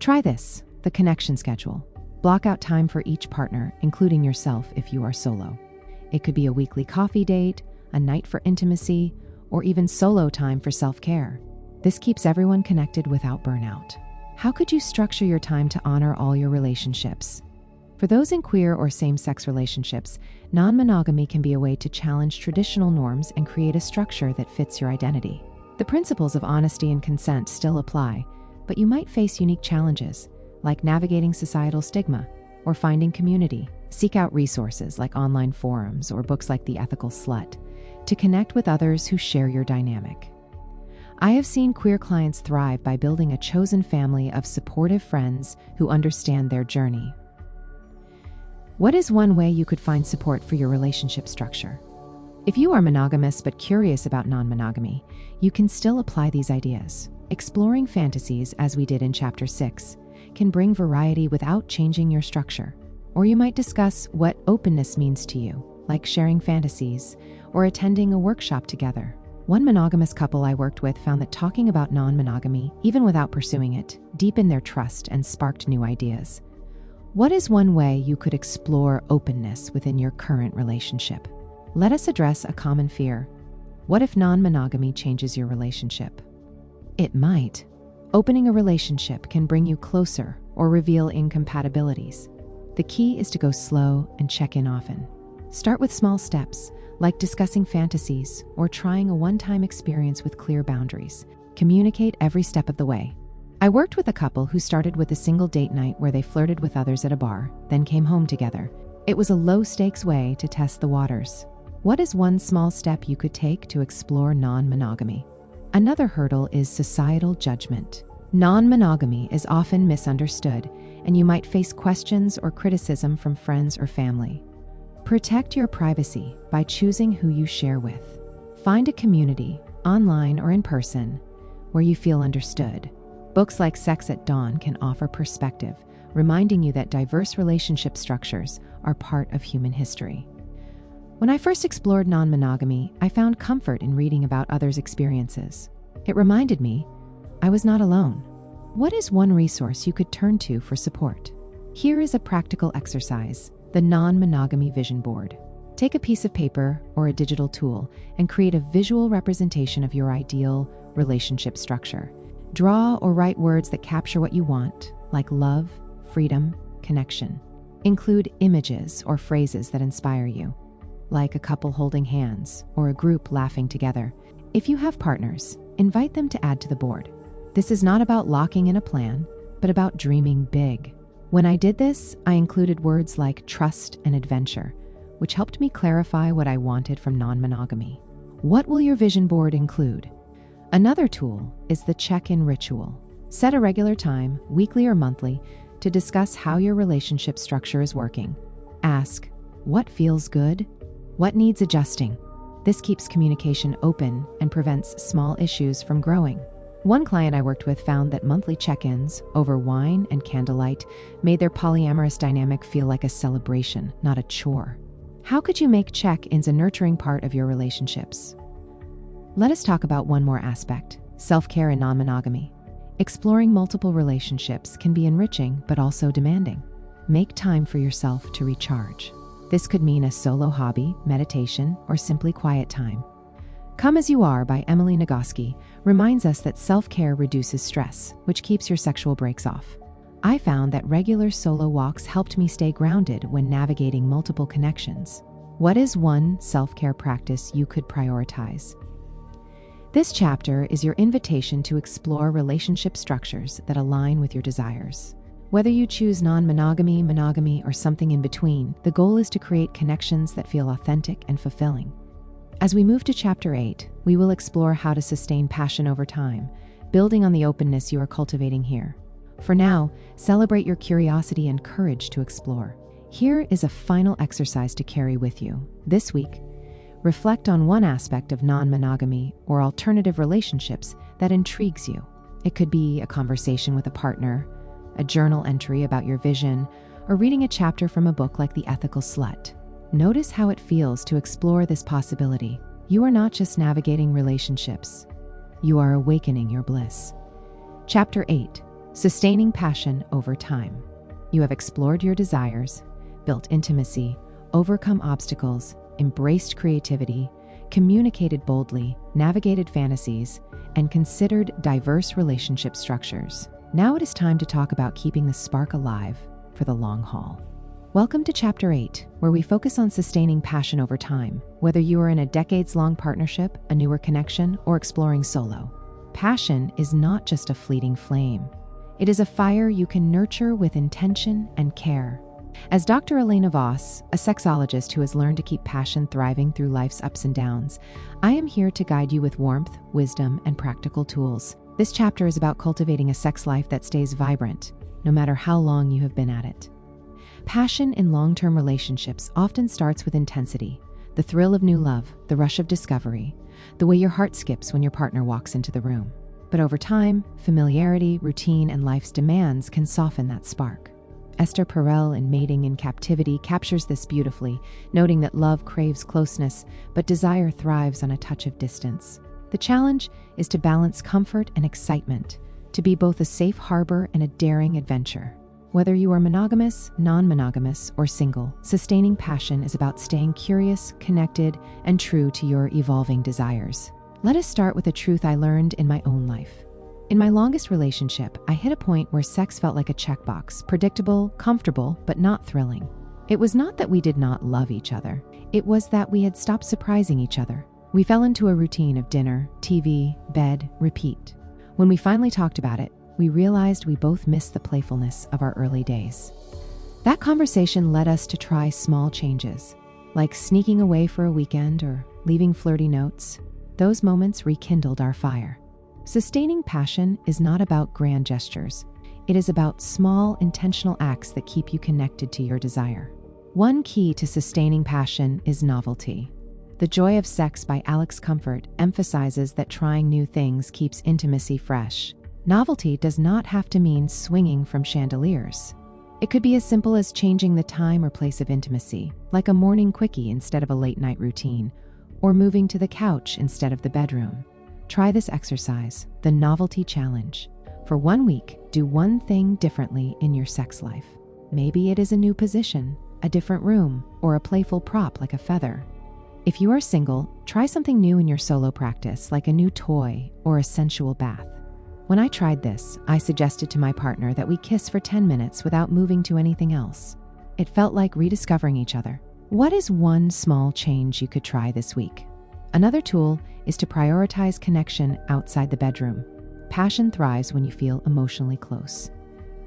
Try this, the connection schedule. Block out time for each partner, including yourself if you are solo. It could be a weekly coffee date, a night for intimacy, or even solo time for self-care. This keeps everyone connected without burnout. How could you structure your time to honor all your relationships? For those in queer or same-sex relationships, non-monogamy can be a way to challenge traditional norms and create a structure that fits your identity. The principles of honesty and consent still apply, but you might face unique challenges, like navigating societal stigma or finding community. Seek out resources like online forums or books like The Ethical Slut to connect with others who share your dynamic. I have seen queer clients thrive by building a chosen family of supportive friends who understand their journey. What is one way you could find support for your relationship structure? If you are monogamous but curious about non-monogamy, you can still apply these ideas. Exploring fantasies, as we did in Chapter 6, can bring variety without changing your structure. Or you might discuss what openness means to you, like sharing fantasies or attending a workshop together. One monogamous couple I worked with found that talking about non-monogamy, even without pursuing it, deepened their trust and sparked new ideas. What is one way you could explore openness within your current relationship? Let us address a common fear. What if non-monogamy changes your relationship? It might. Opening a relationship can bring you closer or reveal incompatibilities. The key is to go slow and check in often. Start with small steps, like discussing fantasies or trying a one-time experience with clear boundaries. Communicate every step of the way. I worked with a couple who started with a single date night where they flirted with others at a bar, then came home together. It was a low-stakes way to test the waters. What is one small step you could take to explore non-monogamy? Another hurdle is societal judgment. Non-monogamy is often misunderstood, and you might face questions or criticism from friends or family. Protect your privacy by choosing who you share with. Find a community, online or in person, where you feel understood. Books like Sex at Dawn can offer perspective, reminding you that diverse relationship structures are part of human history. When I first explored non-monogamy, I found comfort in reading about others' experiences. It reminded me I was not alone. What is one resource you could turn to for support? Here is a practical exercise, the non-monogamy vision board. Take a piece of paper or a digital tool and create a visual representation of your ideal relationship structure. Draw or write words that capture what you want, like love, freedom, connection. Include images or phrases that inspire you, like a couple holding hands or a group laughing together. If you have partners, invite them to add to the board. This is not about locking in a plan, but about dreaming big. When I did this, I included words like trust and adventure, which helped me clarify what I wanted from non-monogamy. What will your vision board include? Another tool is the check-in ritual. Set a regular time, weekly or monthly, to discuss how your relationship structure is working. Ask, what feels good? What needs adjusting? This keeps communication open and prevents small issues from growing. One client I worked with found that monthly check-ins over wine and candlelight made their polyamorous dynamic feel like a celebration, not a chore. How could you make check-ins a nurturing part of your relationships? Let us talk about one more aspect, self-care and non-monogamy. Exploring multiple relationships can be enriching but also demanding. Make time for yourself to recharge. This could mean a solo hobby, meditation, or simply quiet time. Come As You Are by Emily Nagoski reminds us that self-care reduces stress, which keeps your sexual breaks off. I found that regular solo walks helped me stay grounded when navigating multiple connections. What is one self-care practice you could prioritize? This chapter is your invitation to explore relationship structures that align with your desires. Whether you choose non-monogamy, monogamy, or something in between, the goal is to create connections that feel authentic and fulfilling. As we move to Chapter 8, we will explore how to sustain passion over time, building on the openness you are cultivating here. For now, celebrate your curiosity and courage to explore. Here is a final exercise to carry with you. This week, reflect on one aspect of non-monogamy or alternative relationships that intrigues you. It could be a conversation with a partner, a journal entry about your vision, or reading a chapter from a book like The Ethical Slut. Notice how it feels to explore this possibility. You are not just navigating relationships, you are awakening your bliss. Chapter 8, Sustaining Passion Over Time. You have explored your desires, built intimacy, overcome obstacles, embraced creativity, communicated boldly, navigated fantasies, and considered diverse relationship structures. Now it is time to talk about keeping the spark alive for the long haul. Welcome to Chapter 8, where we focus on sustaining passion over time, whether you are in a decades-long partnership, a newer connection, or exploring solo. Passion is not just a fleeting flame. It is a fire you can nurture with intention and care. As Dr. Elena Voss, a sexologist who has learned to keep passion thriving through life's ups and downs, I am here to guide you with warmth, wisdom, and practical tools. This chapter is about cultivating a sex life that stays vibrant, no matter how long you have been at it. Passion in long-term relationships often starts with intensity, the thrill of new love, the rush of discovery, the way your heart skips when your partner walks into the room. But over time, familiarity, routine, and life's demands can soften that spark. Esther Perel in Mating in Captivity captures this beautifully, noting that love craves closeness, but desire thrives on a touch of distance. The challenge is to balance comfort and excitement, to be both a safe harbor and a daring adventure. Whether you are monogamous, non-monogamous, or single, sustaining passion is about staying curious, connected, and true to your evolving desires. Let us start with a truth I learned in my own life. In my longest relationship, I hit a point where sex felt like a checkbox, predictable, comfortable, but not thrilling. It was not that we did not love each other. It was that we had stopped surprising each other. We fell into a routine of dinner, TV, bed, repeat. When we finally talked about it, we realized we both missed the playfulness of our early days. That conversation led us to try small changes, like sneaking away for a weekend or leaving flirty notes. Those moments rekindled our fire. Sustaining passion is not about grand gestures. It is about small, intentional acts that keep you connected to your desire. One key to sustaining passion is novelty. The Joy of Sex by Alex Comfort emphasizes that trying new things keeps intimacy fresh. Novelty does not have to mean swinging from chandeliers. It could be as simple as changing the time or place of intimacy, like a morning quickie instead of a late-night routine, or moving to the couch instead of the bedroom. Try this exercise, the Novelty Challenge. For 1 week, do one thing differently in your sex life. Maybe it is a new position, a different room, or a playful prop like a feather. If you are single, try something new in your solo practice, like a new toy or a sensual bath. When I tried this, I suggested to my partner that we kiss for 10 minutes without moving to anything else. It felt like rediscovering each other. What is one small change you could try this week? Another tool is to prioritize connection outside the bedroom. Passion thrives when you feel emotionally close.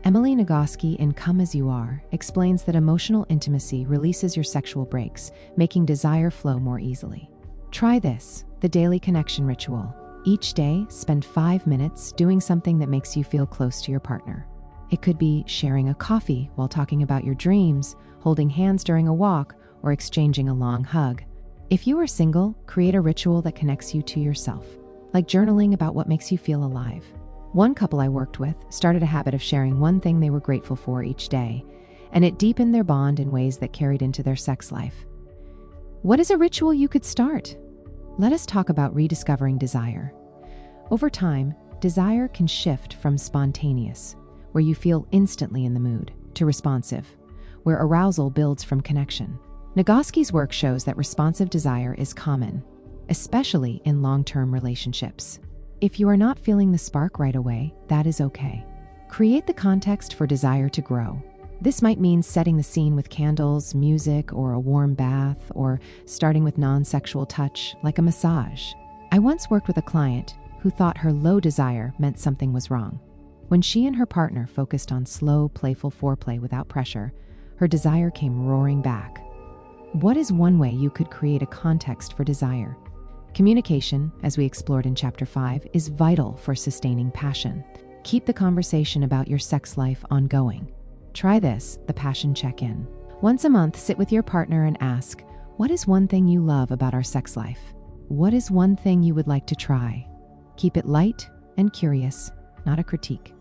Emily Nagoski in Come As You Are explains that emotional intimacy releases your sexual brakes, making desire flow more easily. Try this, the daily connection ritual. Each day, spend 5 minutes doing something that makes you feel close to your partner. It could be sharing a coffee while talking about your dreams, holding hands during a walk, or exchanging a long hug. If you are single, create a ritual that connects you to yourself, like journaling about what makes you feel alive. One couple I worked with started a habit of sharing one thing they were grateful for each day, and it deepened their bond in ways that carried into their sex life. What is a ritual you could start? Let us talk about rediscovering desire. Over time, desire can shift from spontaneous, where you feel instantly in the mood, to responsive, where arousal builds from connection. Nagoski's work shows that responsive desire is common, especially in long-term relationships. If you are not feeling the spark right away, that is okay. Create the context for desire to grow. This might mean setting the scene with candles, music, or a warm bath, or starting with non-sexual touch, like a massage. I once worked with a client who thought her low desire meant something was wrong. When she and her partner focused on slow, playful foreplay without pressure, her desire came roaring back. What is one way you could create a context for desire? Communication, as we explored in Chapter 5, is vital for sustaining passion. Keep the conversation about your sex life ongoing. Try this, the passion check-in. Once a month, sit with your partner and ask, what is one thing you love about our sex life? What is one thing you would like to try? Keep it light and curious, not a critique.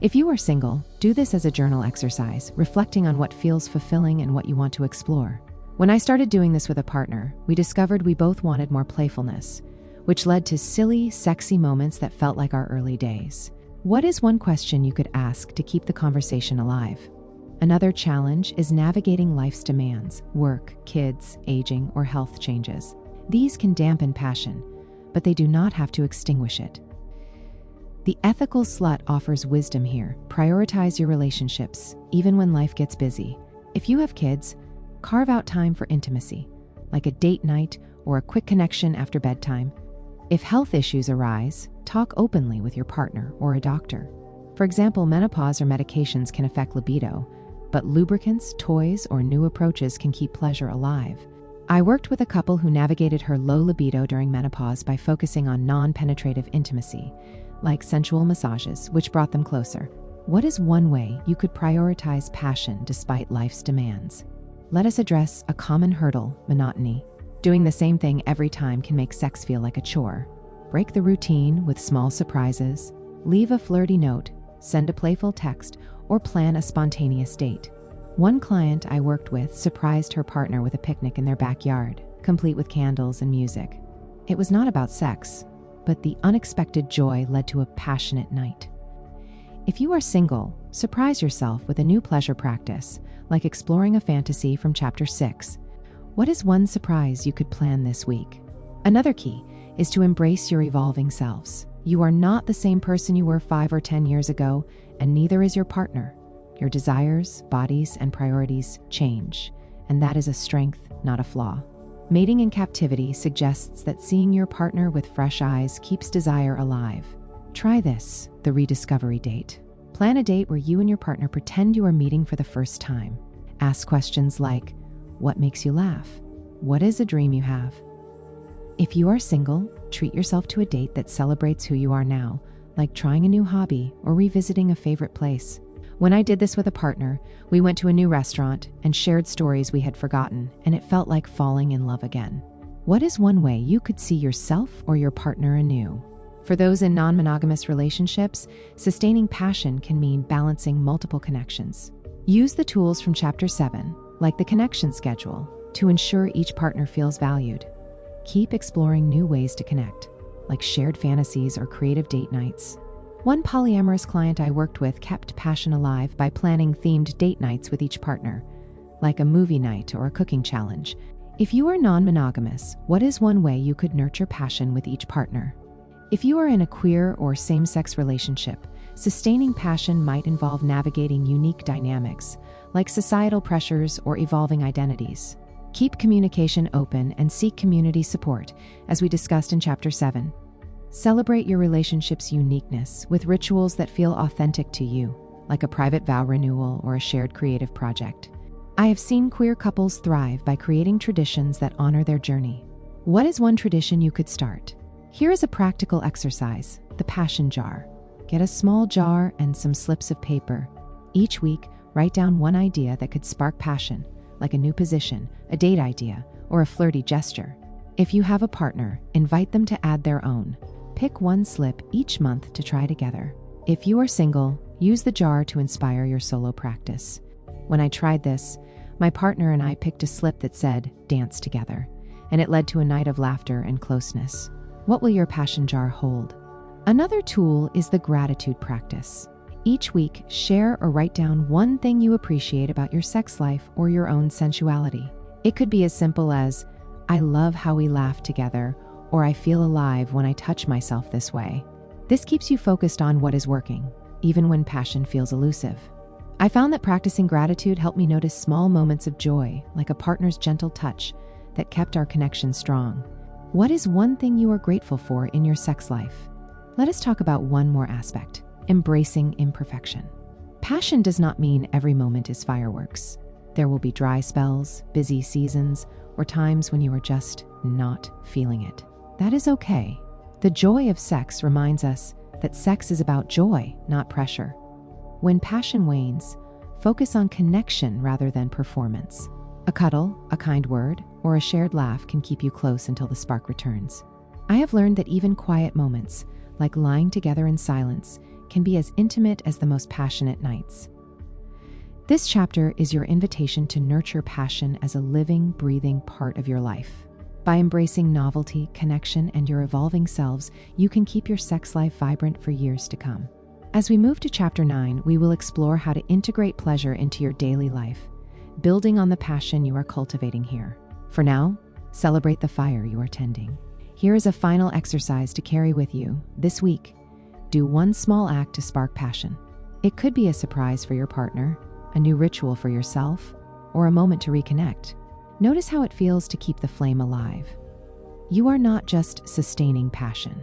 If you are single, do this as a journal exercise, reflecting on what feels fulfilling and what you want to explore. When I started doing this with a partner, we discovered we both wanted more playfulness, which led to silly, sexy moments that felt like our early days. What is one question you could ask to keep the conversation alive? Another challenge is navigating life's demands, work, kids, aging, or health changes. These can dampen passion, but they do not have to extinguish it. The Ethical Slut offers wisdom here. Prioritize your relationships, even when life gets busy. If you have kids, carve out time for intimacy, like a date night or a quick connection after bedtime. If health issues arise, talk openly with your partner or a doctor. For example, menopause or medications can affect libido, but lubricants, toys, or new approaches can keep pleasure alive. I worked with a couple who navigated her low libido during menopause by focusing on non-penetrative intimacy, like sensual massages, which brought them closer. What is one way you could prioritize passion despite life's demands? Let us address a common hurdle: monotony. Doing the same thing every time can make sex feel like a chore. Break the routine with small surprises. Leave a flirty note, send a playful text, or plan a spontaneous date. One client I worked with surprised her partner with a picnic in their backyard, complete with candles and music. It was not about sex, but the unexpected joy led to a passionate night. If you are single, surprise yourself with a new pleasure practice, like exploring a fantasy from Chapter 6. What is one surprise you could plan this week? Another key is to embrace your evolving selves. You are not the same person you were 5 or 10 years ago, and neither is your partner. Your desires, bodies, and priorities change, and that is a strength, not a flaw. Mating in captivity suggests that seeing your partner with fresh eyes keeps desire alive. Try this, the rediscovery date. Plan a date where you and your partner pretend you are meeting for the first time. Ask questions like, what makes you laugh? What is a dream you have? If you are single, treat yourself to a date that celebrates who you are now, like trying a new hobby or revisiting a favorite place. When I did this with a partner, we went to a new restaurant and shared stories we had forgotten, and it felt like falling in love again. What is one way you could see yourself or your partner anew? For those in non-monogamous relationships, sustaining passion can mean balancing multiple connections. Use the tools from Chapter 7, like the connection schedule, to ensure each partner feels valued. Keep exploring new ways to connect, like shared fantasies or creative date nights. One polyamorous client I worked with kept passion alive by planning themed date nights with each partner, like a movie night or a cooking challenge. If you are non-monogamous, what is one way you could nurture passion with each partner? If you are in a queer or same-sex relationship, sustaining passion might involve navigating unique dynamics, like societal pressures or evolving identities. Keep communication open and seek community support, as we discussed in Chapter 7. Celebrate your relationship's uniqueness with rituals that feel authentic to you, like a private vow renewal or a shared creative project. I have seen queer couples thrive by creating traditions that honor their journey. What is one tradition you could start? Here is a practical exercise, the passion jar. Get a small jar and some slips of paper. Each week, write down one idea that could spark passion, like a new position, a date idea, or a flirty gesture. If you have a partner, invite them to add their own. Pick one slip each month to try together. If you are single, use the jar to inspire your solo practice. When I tried this, my partner and I picked a slip that said, "Dance together," and it led to a night of laughter and closeness. What will your passion jar hold? Another tool is the gratitude practice. Each week, share or write down one thing you appreciate about your sex life or your own sensuality. It could be as simple as, "I love how we laugh together," or "I feel alive when I touch myself this way." This keeps you focused on what is working, even when passion feels elusive. I found that practicing gratitude helped me notice small moments of joy, like a partner's gentle touch, that kept our connection strong. What is one thing you are grateful for in your sex life? Let us talk about one more aspect: embracing imperfection. Passion does not mean every moment is fireworks. There will be dry spells, busy seasons, or times when you are just not feeling it. That is okay. The joy of sex reminds us that sex is about joy, not pressure. When passion wanes, focus on connection rather than performance. A cuddle, a kind word, or a shared laugh can keep you close until the spark returns. I have learned that even quiet moments, like lying together in silence, can be as intimate as the most passionate nights. This chapter is your invitation to nurture passion as a living, breathing part of your life. By embracing novelty, connection, and your evolving selves, you can keep your sex life vibrant for years to come. As we move to Chapter 9, we will explore how to integrate pleasure into your daily life, building on the passion you are cultivating here. For now, celebrate the fire you are tending. Here is a final exercise to carry with you this week. Do one small act to spark passion. It could be a surprise for your partner, a new ritual for yourself, or a moment to reconnect. Notice how it feels to keep the flame alive. You are not just sustaining passion.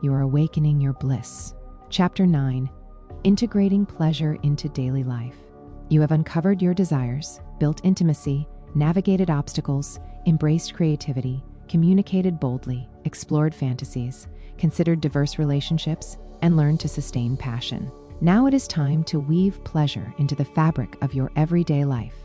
You are awakening your bliss. Chapter 9. Integrating pleasure into daily life. You have uncovered your desires, built intimacy, navigated obstacles, embraced creativity, communicated boldly, explored fantasies, considered diverse relationships, and learned to sustain passion. Now it is time to weave pleasure into the fabric of your everyday life.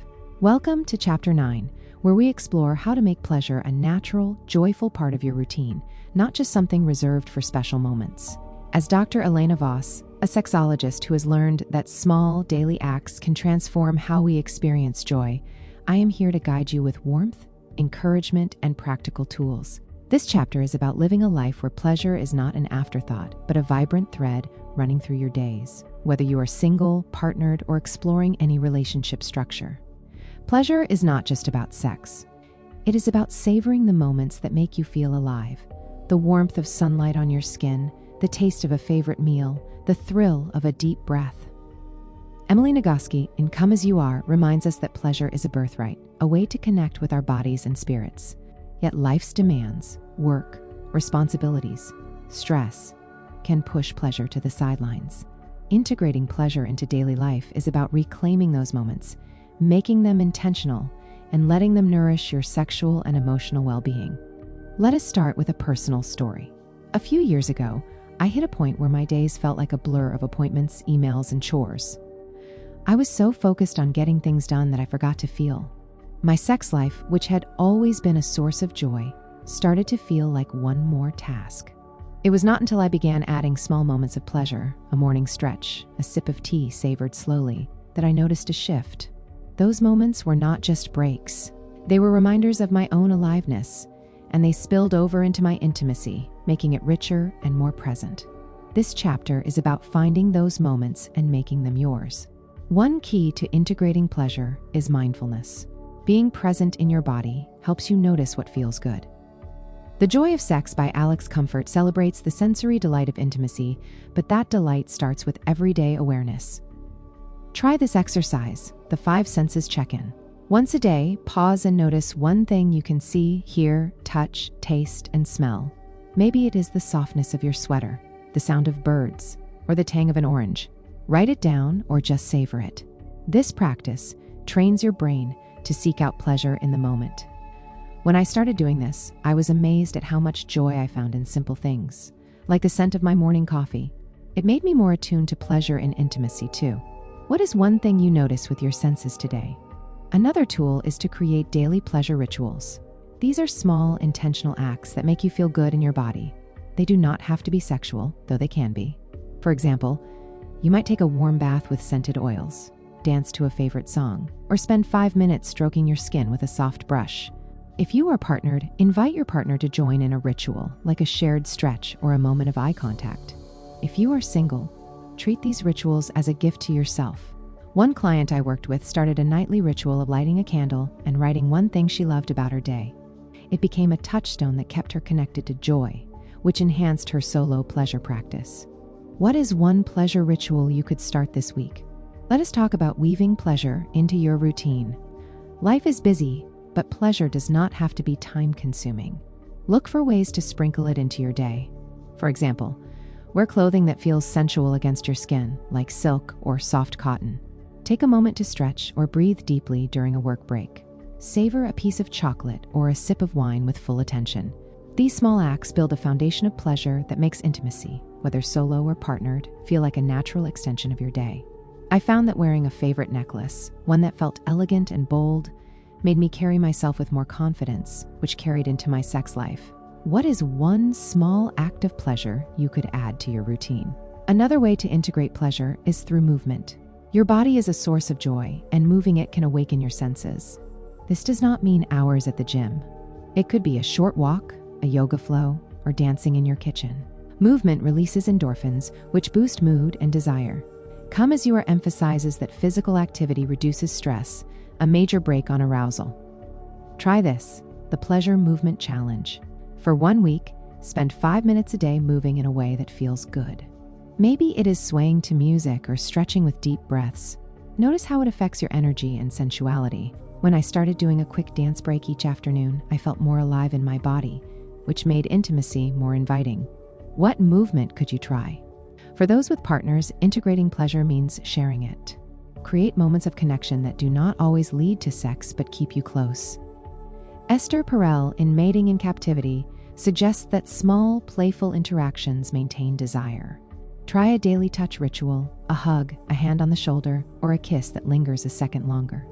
Welcome to Chapter 9, where we explore how to make pleasure a natural, joyful part of your routine, not just something reserved for special moments. As Dr. Elena Voss, a sexologist who has learned that small, daily acts can transform how we experience joy, I am here to guide you with warmth, encouragement, and practical tools. This chapter is about living a life where pleasure is not an afterthought, but a vibrant thread running through your days, whether you are single, partnered, or exploring any relationship structure. Pleasure is not just about sex. It is about savoring the moments that make you feel alive. The warmth of sunlight on your skin, the taste of a favorite meal, the thrill of a deep breath. Emily Nagoski, in Come As You Are, reminds us that pleasure is a birthright, a way to connect with our bodies and spirits. Yet life's demands, work, responsibilities, stress, can push pleasure to the sidelines. Integrating pleasure into daily life is about reclaiming those moments, making them intentional, and letting them nourish your sexual and emotional well-being. Let us start with a personal story. A few years ago, I hit a point where my days felt like a blur of appointments, emails, and chores. I was so focused on getting things done that I forgot to feel. My sex life, which had always been a source of joy, started to feel like one more task. It was not until I began adding small moments of pleasure, a morning stretch, a sip of tea savored slowly, that I noticed a shift. Those moments were not just breaks. They were reminders of my own aliveness, and they spilled over into my intimacy, making it richer and more present. This chapter is about finding those moments and making them yours. One key to integrating pleasure is mindfulness. Being present in your body helps you notice what feels good. The Joy of Sex by Alex Comfort celebrates the sensory delight of intimacy, but that delight starts with everyday awareness. Try this exercise, the 5 senses check-in. Once a day, pause and notice one thing you can see, hear, touch, taste, and smell. Maybe it is the softness of your sweater, the sound of birds, or the tang of an orange. Write it down or just savor it. This practice trains your brain to seek out pleasure in the moment. When I started doing this, I was amazed at how much joy I found in simple things, like the scent of my morning coffee. It made me more attuned to pleasure and intimacy too. What is one thing you notice with your senses today? Another tool is to create daily pleasure rituals. These are small, intentional acts that make you feel good in your body. They do not have to be sexual, though they can be. For example, you might take a warm bath with scented oils, dance to a favorite song, or spend 5 minutes stroking your skin with a soft brush. If you are partnered, invite your partner to join in a ritual, like a shared stretch or a moment of eye contact. If you are single, treat these rituals as a gift to yourself. One client I worked with started a nightly ritual of lighting a candle and writing one thing she loved about her day. It became a touchstone that kept her connected to joy, which enhanced her solo pleasure practice. What is one pleasure ritual you could start this week? Let us talk about weaving pleasure into your routine. Life is busy, but pleasure does not have to be time-consuming. Look for ways to sprinkle it into your day. For example, wear clothing that feels sensual against your skin, like silk or soft cotton. Take a moment to stretch or breathe deeply during a work break. Savor a piece of chocolate or a sip of wine with full attention. These small acts build a foundation of pleasure that makes intimacy, whether solo or partnered, feel like a natural extension of your day. I found that wearing a favorite necklace, one that felt elegant and bold, made me carry myself with more confidence, which carried into my sex life. What is one small act of pleasure you could add to your routine? Another way to integrate pleasure is through movement. Your body is a source of joy, and moving it can awaken your senses. This does not mean hours at the gym. It could be a short walk, a yoga flow, or dancing in your kitchen. Movement releases endorphins, which boost mood and desire. Come As You Are emphasizes that physical activity reduces stress, a major brake on arousal. Try this, the Pleasure Movement Challenge. For 1 week, spend 5 minutes a day moving in a way that feels good. Maybe it is swaying to music or stretching with deep breaths. Notice how it affects your energy and sensuality, When I started doing a quick dance break each afternoon, I felt more alive in my body, which made intimacy more inviting. What movement could you try? For those with partners, integrating pleasure means sharing it. Create moments of connection that do not always lead to sex but keep you close. Esther Perel, in Mating in Captivity, suggests that small, playful interactions maintain desire. Try a daily touch ritual, a hug, a hand on the shoulder, or a kiss that lingers a second longer.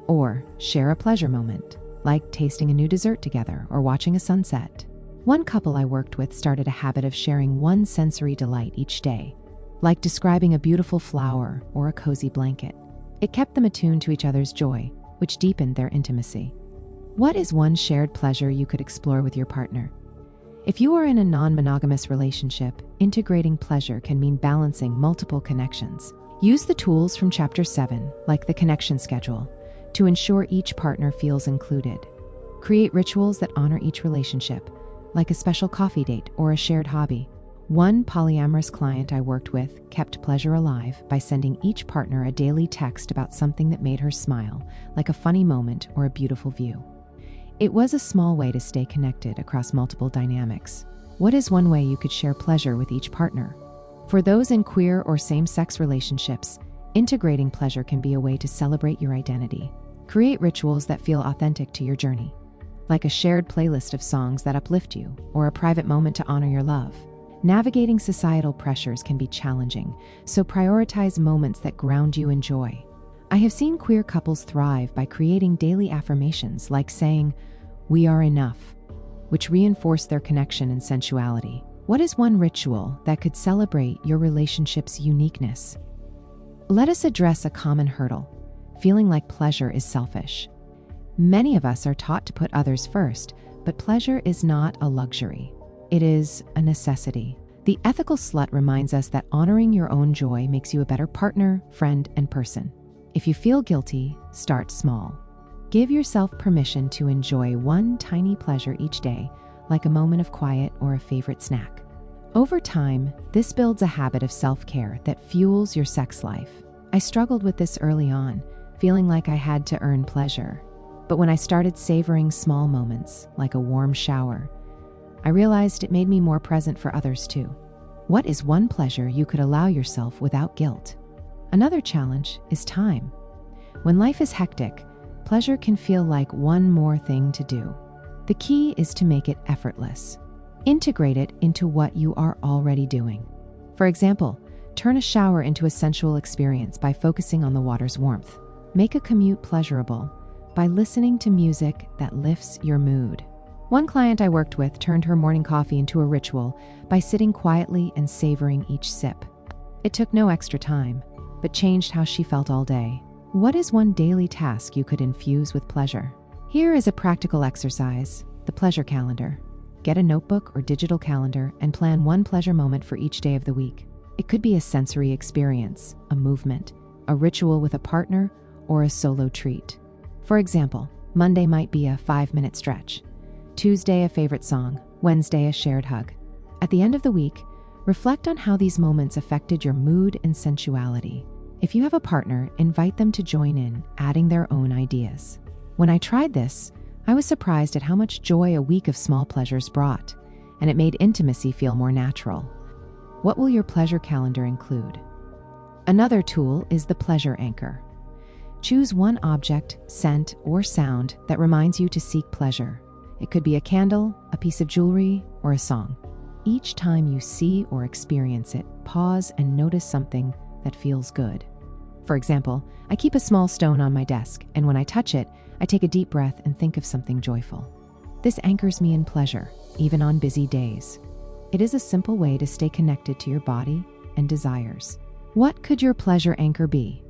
Or share a pleasure moment, like tasting a new dessert together or watching a sunset. One couple I worked with started a habit of sharing one sensory delight each day, like describing a beautiful flower or a cozy blanket. It kept them attuned to each other's joy, which deepened their intimacy. What is one shared pleasure you could explore with your partner? If you are in a non-monogamous relationship, integrating pleasure can mean balancing multiple connections. Use the tools from Chapter 7, like the connection schedule, to ensure each partner feels included. Create rituals that honor each relationship, like a special coffee date or a shared hobby. One polyamorous client I worked with kept pleasure alive by sending each partner a daily text about something that made her smile, like a funny moment or a beautiful view. It was a small way to stay connected across multiple dynamics. What is one way you could share pleasure with each partner? For those in queer or same-sex relationships, integrating pleasure can be a way to celebrate your identity. Create rituals that feel authentic to your journey, like a shared playlist of songs that uplift you or a private moment to honor your love. Navigating societal pressures can be challenging, so prioritize moments that ground you in joy. I have seen queer couples thrive by creating daily affirmations like saying, "We are enough," which reinforce their connection and sensuality. What is one ritual that could celebrate your relationship's uniqueness? Let us address a common hurdle, feeling like pleasure is selfish. Many of us are taught to put others first, but pleasure is not a luxury. It is a necessity. The ethical slut reminds us that honoring your own joy makes you a better partner, friend, and person. If you feel guilty, start small. Give yourself permission to enjoy one tiny pleasure each day, like a moment of quiet or a favorite snack. Over time, this builds a habit of self-care that fuels your sex life. I struggled with this early on, feeling like I had to earn pleasure. But when I started savoring small moments, like a warm shower, I realized it made me more present for others too. What is one pleasure you could allow yourself without guilt? Another challenge is time. When life is hectic, pleasure can feel like one more thing to do. The key is to make it effortless. Integrate it into what you are already doing. For example, turn a shower into a sensual experience by focusing on the water's warmth. Make a commute pleasurable by listening to music that lifts your mood. One client I worked with turned her morning coffee into a ritual by sitting quietly and savoring each sip. It took no extra time, but changed how she felt all day. What is one daily task you could infuse with pleasure? Here is a practical exercise, the pleasure calendar. Get a notebook or digital calendar and plan one pleasure moment for each day of the week. It could be a sensory experience, a movement, a ritual with a partner, or a solo treat. For example, Monday might be a 5-minute stretch. Tuesday, a favorite song. Wednesday, a shared hug. At the end of the week, reflect on how these moments affected your mood and sensuality. If you have a partner, invite them to join in, adding their own ideas. When I tried this, I was surprised at how much joy a week of small pleasures brought, and it made intimacy feel more natural. What will your pleasure calendar include? Another tool is the pleasure anchor. Choose one object, scent, or sound that reminds you to seek pleasure. It could be a candle, a piece of jewelry, or a song. Each time you see or experience it, pause and notice something that feels good. For example, I keep a small stone on my desk, and when I touch it, I take a deep breath and think of something joyful. This anchors me in pleasure, even on busy days. It is a simple way to stay connected to your body and desires. What could your pleasure anchor be?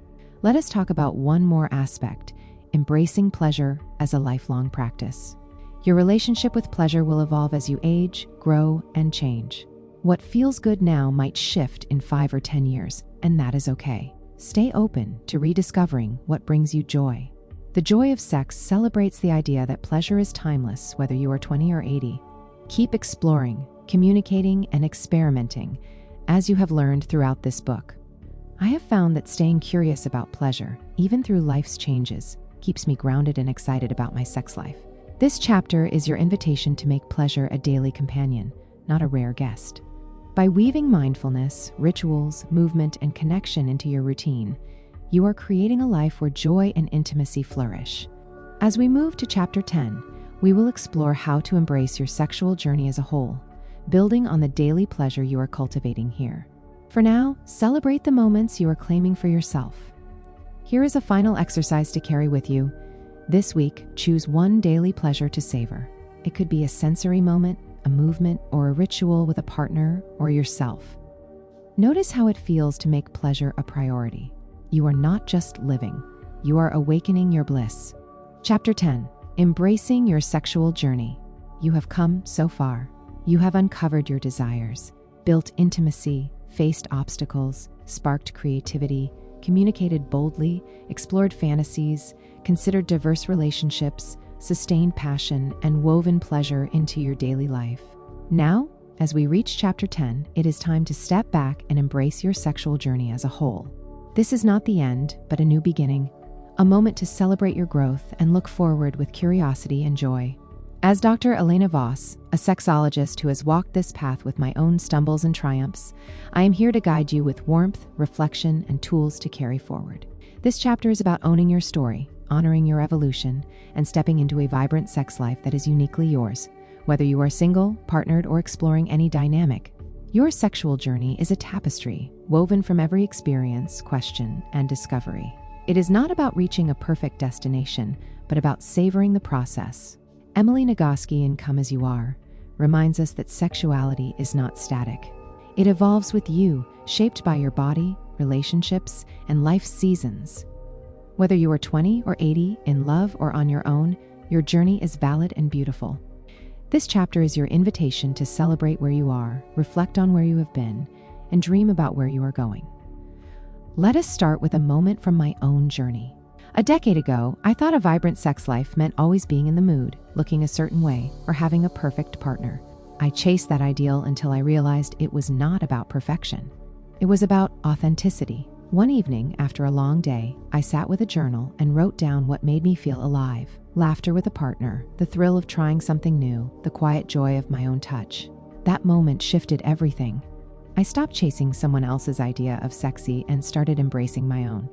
Let us talk about one more aspect, embracing pleasure as a lifelong practice. Your relationship with pleasure will evolve as you age, grow, and change. What feels good now might shift in 5 or 10 years, and that is okay. Stay open to rediscovering what brings you joy. The joy of sex celebrates the idea that pleasure is timeless, whether you are 20 or 80. Keep exploring, communicating, and experimenting, as you have learned throughout this book. I have found that staying curious about pleasure, even through life's changes, keeps me grounded and excited about my sex life. This chapter is your invitation to make pleasure a daily companion, not a rare guest. By weaving mindfulness, rituals, movement, and connection into your routine, you are creating a life where joy and intimacy flourish. As we move to Chapter 10, we will explore how to embrace your sexual journey as a whole, building on the daily pleasure you are cultivating here. For now, celebrate the moments you are claiming for yourself. Here is a final exercise to carry with you. This week, choose one daily pleasure to savor. It could be a sensory moment, a movement, or a ritual with a partner or yourself. Notice how it feels to make pleasure a priority. You are not just living, you are awakening your bliss. Chapter 10. Embracing your sexual journey. You have come so far. You have uncovered your desires, built intimacy, faced obstacles, sparked creativity, communicated boldly, explored fantasies, considered diverse relationships, sustained passion, and woven pleasure into your daily life. Now, as we reach Chapter 10, it is time to step back and embrace your sexual journey as a whole. This is not the end, but a new beginning, a moment to celebrate your growth and look forward with curiosity and joy. As Dr. Elena Voss, a sexologist who has walked this path with my own stumbles and triumphs, I am here to guide you with warmth, reflection, and tools to carry forward. This chapter is about owning your story, honoring your evolution, and stepping into a vibrant sex life that is uniquely yours. Whether you are single, partnered, or exploring any dynamic, your sexual journey is a tapestry woven from every experience, question, and discovery. It is not about reaching a perfect destination, but about savoring the process. Emily Nagoski in Come As You Are reminds us that sexuality is not static. It evolves with you, shaped by your body, relationships, and life's seasons. Whether you are 20 or 80, in love or on your own, your journey is valid and beautiful. This chapter is your invitation to celebrate where you are, reflect on where you have been, and dream about where you are going. Let us start with a moment from my own journey. A decade ago, I thought a vibrant sex life meant always being in the mood, looking a certain way, or having a perfect partner. I chased that ideal until I realized it was not about perfection. It was about authenticity. One evening, after a long day, I sat with a journal and wrote down what made me feel alive. Laughter with a partner, the thrill of trying something new, the quiet joy of my own touch. That moment shifted everything. I stopped chasing someone else's idea of sexy and started embracing my own.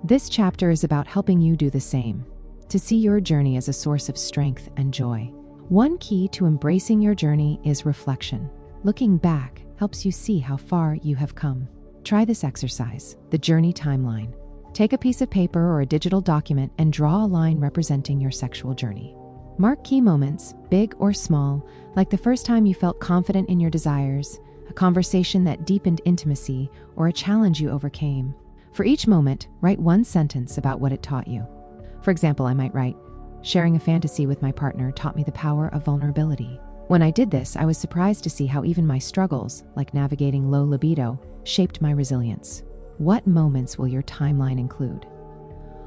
This chapter is about helping you do the same, to see your journey as a source of strength and joy. One key to embracing your journey is reflection. Looking back helps you see how far you have come. Try this exercise, the journey timeline. Take a piece of paper or a digital document and draw a line representing your sexual journey. Mark key moments, big or small, like the first time you felt confident in your desires, a conversation that deepened intimacy, or a challenge you overcame. For each moment, write one sentence about what it taught you. For example, I might write, "Sharing a fantasy with my partner taught me the power of vulnerability. When I did this, I was surprised to see how even my struggles, like navigating low libido, shaped my resilience." What moments will your timeline include?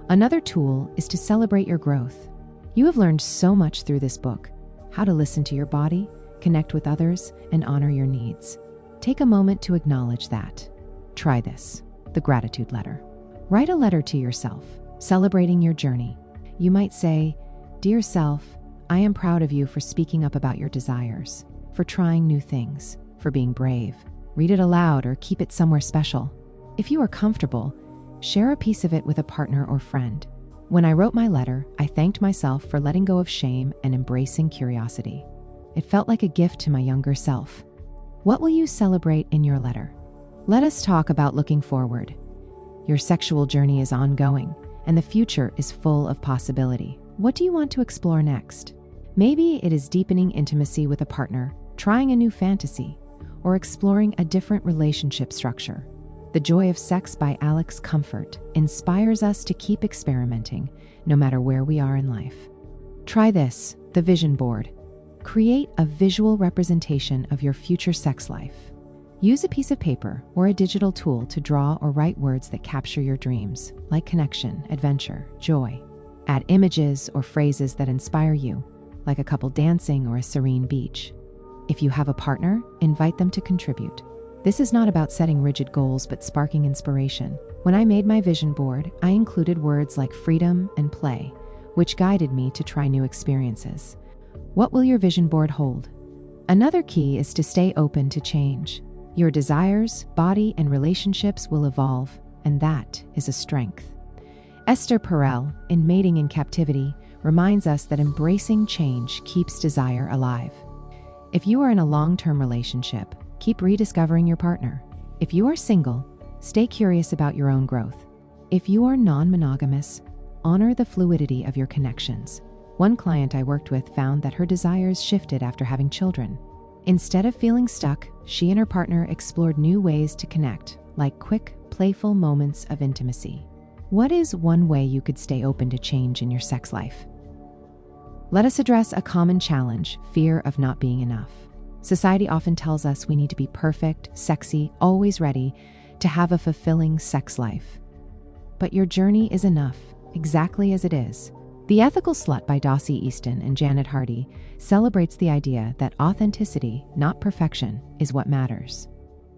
Another tool is to celebrate your growth. You have learned so much through this book: how to listen to your body, connect with others, and honor your needs. Take a moment to acknowledge that. Try this, the gratitude letter. Write a letter to yourself, celebrating your journey. You might say, "Dear self, I am proud of you for speaking up about your desires, for trying new things, for being brave." Read it aloud or keep it somewhere special. If you are comfortable, share a piece of it with a partner or friend. When I wrote my letter, I thanked myself for letting go of shame and embracing curiosity. It felt like a gift to my younger self. What will you celebrate in your letter? Let us talk about looking forward. Your sexual journey is ongoing, and the future is full of possibility. What do you want to explore next? Maybe it is deepening intimacy with a partner, trying a new fantasy, or exploring a different relationship structure. The Joy of Sex by Alex Comfort inspires us to keep experimenting, no matter where we are in life. Try this, the vision board. Create a visual representation of your future sex life. Use a piece of paper or a digital tool to draw or write words that capture your dreams, like connection, adventure, joy. Add images or phrases that inspire you, like a couple dancing or a serene beach. If you have a partner, invite them to contribute. This is not about setting rigid goals, but sparking inspiration. When I made my vision board, I included words like freedom and play, which guided me to try new experiences. What will your vision board hold? Another key is to stay open to change. Your desires, body, and relationships will evolve, and that is a strength. Esther Perel, in Mating in Captivity, reminds us that embracing change keeps desire alive. If you are in a long-term relationship, keep rediscovering your partner. If you are single, stay curious about your own growth. If you are non-monogamous, honor the fluidity of your connections. One client I worked with found that her desires shifted after having children. Instead of feeling stuck, she and her partner explored new ways to connect, like quick, playful moments of intimacy. What is one way you could stay open to change in your sex life? Let us address a common challenge: fear of not being enough. Society often tells us we need to be perfect, sexy, always ready to have a fulfilling sex life. But your journey is enough, exactly as it is. The Ethical Slut by Dossie Easton and Janet Hardy celebrates the idea that authenticity, not perfection, is what matters.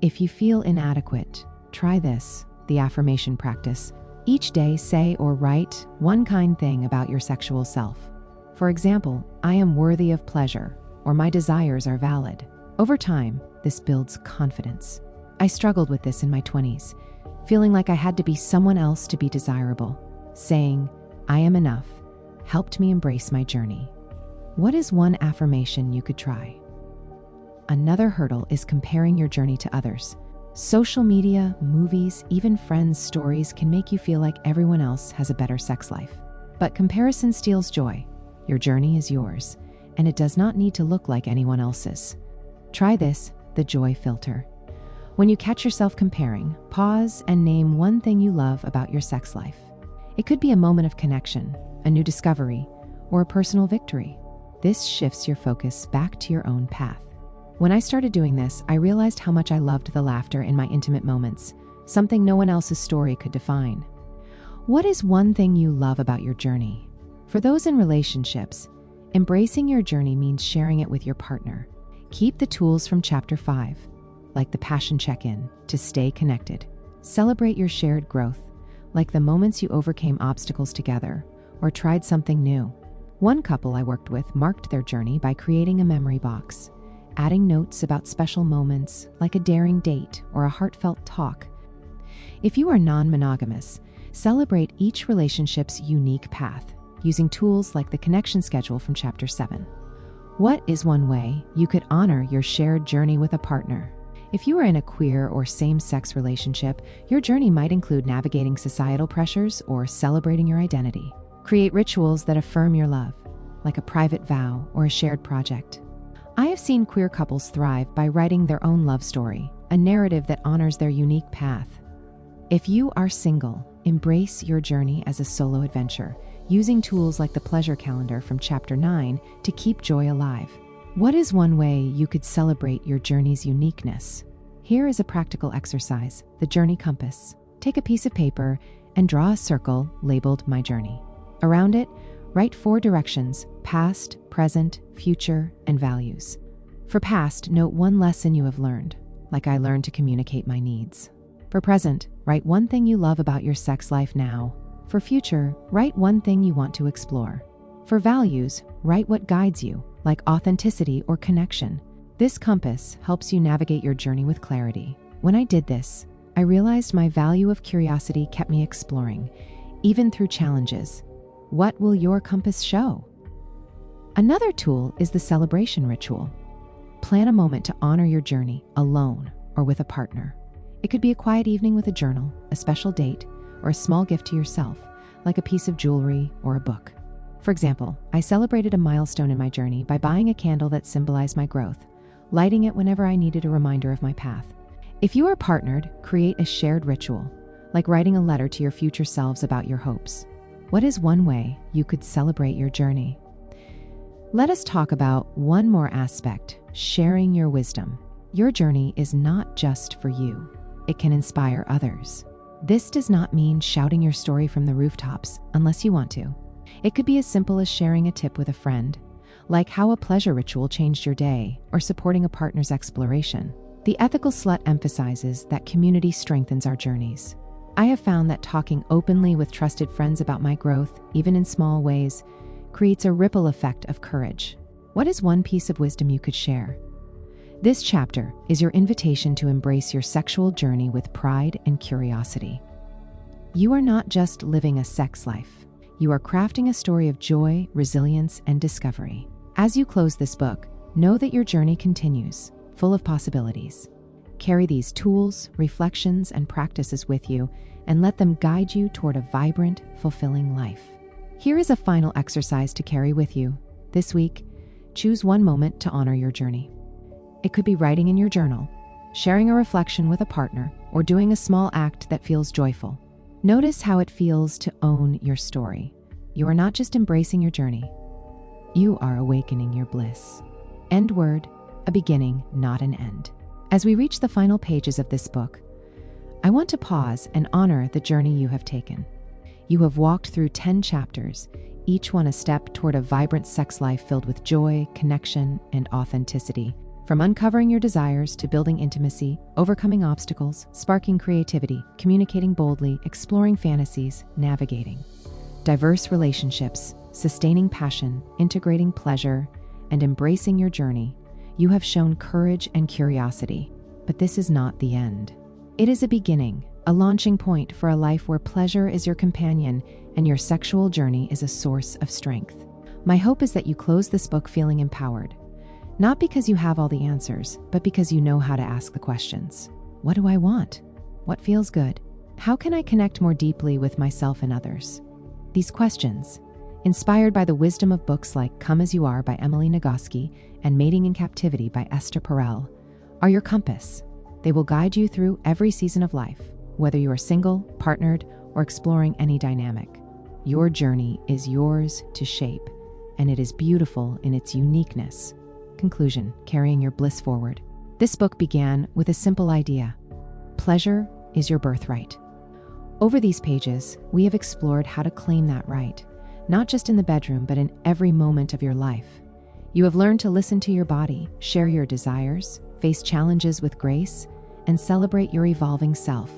If you feel inadequate, try this, the affirmation practice. Each day say or write one kind thing about your sexual self. For example, I am worthy of pleasure, or my desires are valid. Over time, this builds confidence. I struggled with this in my 20s, feeling like I had to be someone else to be desirable. Saying, I am enough, helped me embrace my journey. What is one affirmation you could try? Another hurdle is comparing your journey to others. Social media, movies, even friends' stories can make you feel like everyone else has a better sex life. But comparison steals joy. Your journey is yours, and it does not need to look like anyone else's. Try this, the joy filter. When you catch yourself comparing, pause and name one thing you love about your sex life. It could be a moment of connection, a new discovery, or a personal victory. This shifts your focus back to your own path. When I started doing this, I realized how much I loved the laughter in my intimate moments, something no one else's story could define. What is one thing you love about your journey? For those in relationships, embracing your journey means sharing it with your partner. Keep the tools from Chapter 5, like the passion check-in, to stay connected. Celebrate your shared growth, like the moments you overcame obstacles together or tried something new. One couple I worked with marked their journey by creating a memory box, adding notes about special moments like a daring date or a heartfelt talk. If you are non-monogamous, celebrate each relationship's unique path, using tools like the connection schedule from Chapter 7. What is one way you could honor your shared journey with a partner? If you are in a queer or same-sex relationship, your journey might include navigating societal pressures or celebrating your identity. Create rituals that affirm your love, like a private vow or a shared project. I have seen queer couples thrive by writing their own love story, a narrative that honors their unique path. If you are single, embrace your journey as a solo adventure, using tools like the pleasure calendar from Chapter 9 to keep joy alive. What is one way you could celebrate your journey's uniqueness? Here is a practical exercise, the journey compass. Take a piece of paper and draw a circle labeled My Journey. Around it, write 4 directions: past, present, future, and values. For past, note one lesson you have learned, like I learned to communicate my needs. For present, write one thing you love about your sex life now. For future, write one thing you want to explore. For values, write what guides you, like authenticity or connection. This compass helps you navigate your journey with clarity. When I did this, I realized my value of curiosity kept me exploring, even through challenges. What will your compass show? Another tool is the celebration ritual. Plan a moment to honor your journey alone or with a partner. It could be a quiet evening with a journal, a special date, or a small gift to yourself, like a piece of jewelry or a book. For example, I celebrated a milestone in my journey by buying a candle that symbolized my growth, lighting it whenever I needed a reminder of my path. If you are partnered, create a shared ritual, like writing a letter to your future selves about your hopes. What is one way you could celebrate your journey? Let us talk about one more aspect: sharing your wisdom. Your journey is not just for you. It can inspire others. This does not mean shouting your story from the rooftops, unless you want to. It could be as simple as sharing a tip with a friend, like how a pleasure ritual changed your day, or supporting a partner's exploration. The Ethical Slut emphasizes that community strengthens our journeys. I have found that talking openly with trusted friends about my growth, even in small ways, creates a ripple effect of courage. What is one piece of wisdom you could share? This chapter is your invitation to embrace your sexual journey with pride and curiosity. You are not just living a sex life. You are crafting a story of joy, resilience, and discovery. As you close this book, know that your journey continues, full of possibilities. Carry these tools, reflections, and practices with you, and let them guide you toward a vibrant, fulfilling life. Here is a final exercise to carry with you. This week, choose one moment to honor your journey. It could be writing in your journal, sharing a reflection with a partner, or doing a small act that feels joyful. Notice how it feels to own your story. You are not just embracing your journey. You are awakening your bliss. End word, a beginning, not an end. As we reach the final pages of this book, I want to pause and honor the journey you have taken. You have walked through 10 chapters, each one a step toward a vibrant sex life filled with joy, connection, and authenticity. From uncovering your desires to building intimacy, overcoming obstacles, sparking creativity, communicating boldly, exploring fantasies, navigating diverse relationships, sustaining passion, integrating pleasure, and embracing your journey, you have shown courage and curiosity. But this is not the end. It is a beginning, a launching point for a life where pleasure is your companion and your sexual journey is a source of strength. My hope is that you close this book feeling empowered, not because you have all the answers, but because you know how to ask the questions. What do I want? What feels good? How can I connect more deeply with myself and others? These questions, inspired by the wisdom of books like Come As You Are by Emily Nagoski and Mating in Captivity by Esther Perel, are your compass. They will guide you through every season of life, whether you are single, partnered, or exploring any dynamic. Your journey is yours to shape, and it is beautiful in its uniqueness. Conclusion: carrying your bliss forward. This book began with a simple idea. Pleasure is your birthright. Over these pages, we have explored how to claim that right, not just in the bedroom, but in every moment of your life. You have learned to listen to your body, share your desires, face challenges with grace, and celebrate your evolving self.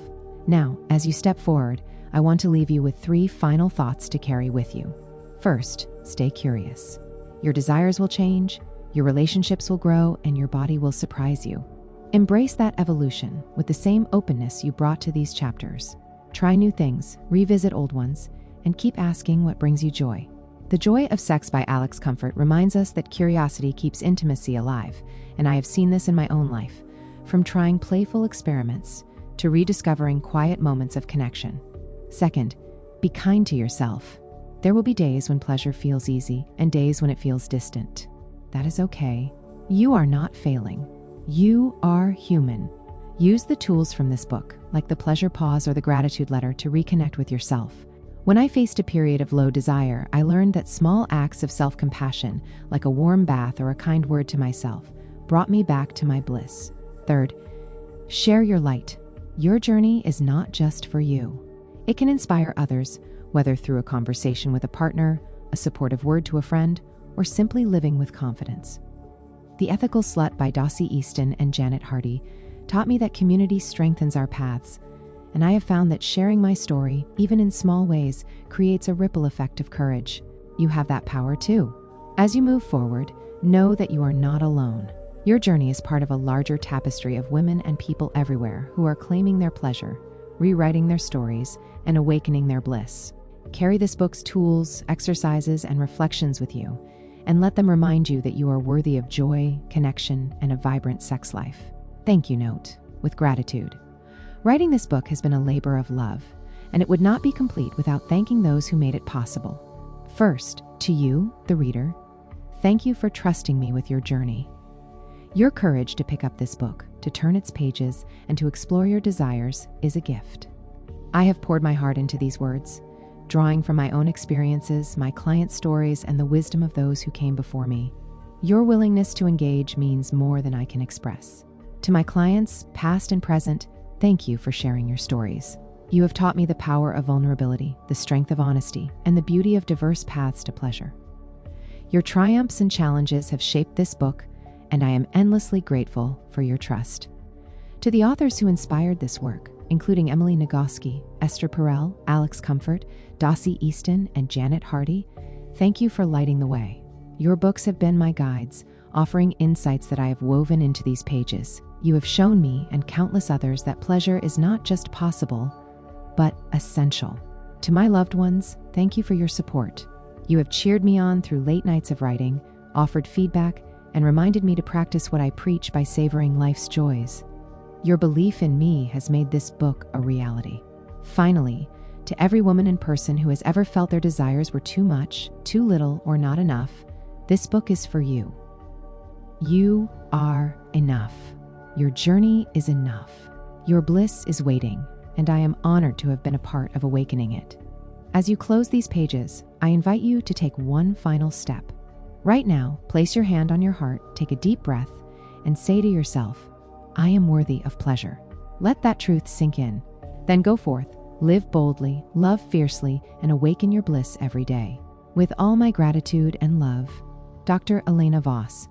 Now, as you step forward, I want to leave you with 3 final thoughts to carry with you. First, stay curious. Your desires will change, your relationships will grow, and your body will surprise you. Embrace that evolution with the same openness you brought to these chapters. Try new things, revisit old ones, and keep asking what brings you joy. The Joy of Sex by Alex Comfort reminds us that curiosity keeps intimacy alive, and I have seen this in my own life, from trying playful experiments to rediscovering quiet moments of connection. Second, be kind to yourself. There will be days when pleasure feels easy and days when it feels distant. That is okay. You are not failing. You are human. Use the tools from this book, like the pleasure pause or the gratitude letter, to reconnect with yourself. When I faced a period of low desire, I learned that small acts of self-compassion, like a warm bath or a kind word to myself, brought me back to my bliss. Third, share your light. Your journey is not just for you. It can inspire others, whether through a conversation with a partner, a supportive word to a friend, or simply living with confidence. The Ethical Slut by Dossie Easton and Janet Hardy taught me that community strengthens our paths, and I have found that sharing my story, even in small ways, creates a ripple effect of courage. You have that power too. As you move forward, know that you are not alone. Your journey is part of a larger tapestry of women and people everywhere who are claiming their pleasure, rewriting their stories, and awakening their bliss. Carry this book's tools, exercises, and reflections with you, and let them remind you that you are worthy of joy, connection, and a vibrant sex life. Thank you note, with gratitude. Writing this book has been a labor of love, and it would not be complete without thanking those who made it possible. First, to you, the reader, thank you for trusting me with your journey. Your courage to pick up this book, to turn its pages, and to explore your desires is a gift. I have poured my heart into these words, drawing from my own experiences, my clients' stories, and the wisdom of those who came before me. Your willingness to engage means more than I can express. To my clients, past and present, thank you for sharing your stories. You have taught me the power of vulnerability, the strength of honesty, and the beauty of diverse paths to pleasure. Your triumphs and challenges have shaped this book, and I am endlessly grateful for your trust. To the authors who inspired this work, including Emily Nagoski, Esther Perel, Alex Comfort, Dossie Easton, and Janet Hardy, thank you for lighting the way. Your books have been my guides, offering insights that I have woven into these pages. You have shown me and countless others that pleasure is not just possible, but essential. To my loved ones, thank you for your support. You have cheered me on through late nights of writing, offered feedback, and reminded me to practice what I preach by savoring life's joys. Your belief in me has made this book a reality. Finally, to every woman and person who has ever felt their desires were too much, too little, or not enough, this book is for you. You are enough. Your journey is enough. Your bliss is waiting, and I am honored to have been a part of awakening it. As you close these pages, I invite you to take one final step. Right now, place your hand on your heart, take a deep breath, and say to yourself, I am worthy of pleasure. Let that truth sink in. Then go forth, live boldly, love fiercely, and awaken your bliss every day. With all my gratitude and love, Dr. Elena Voss.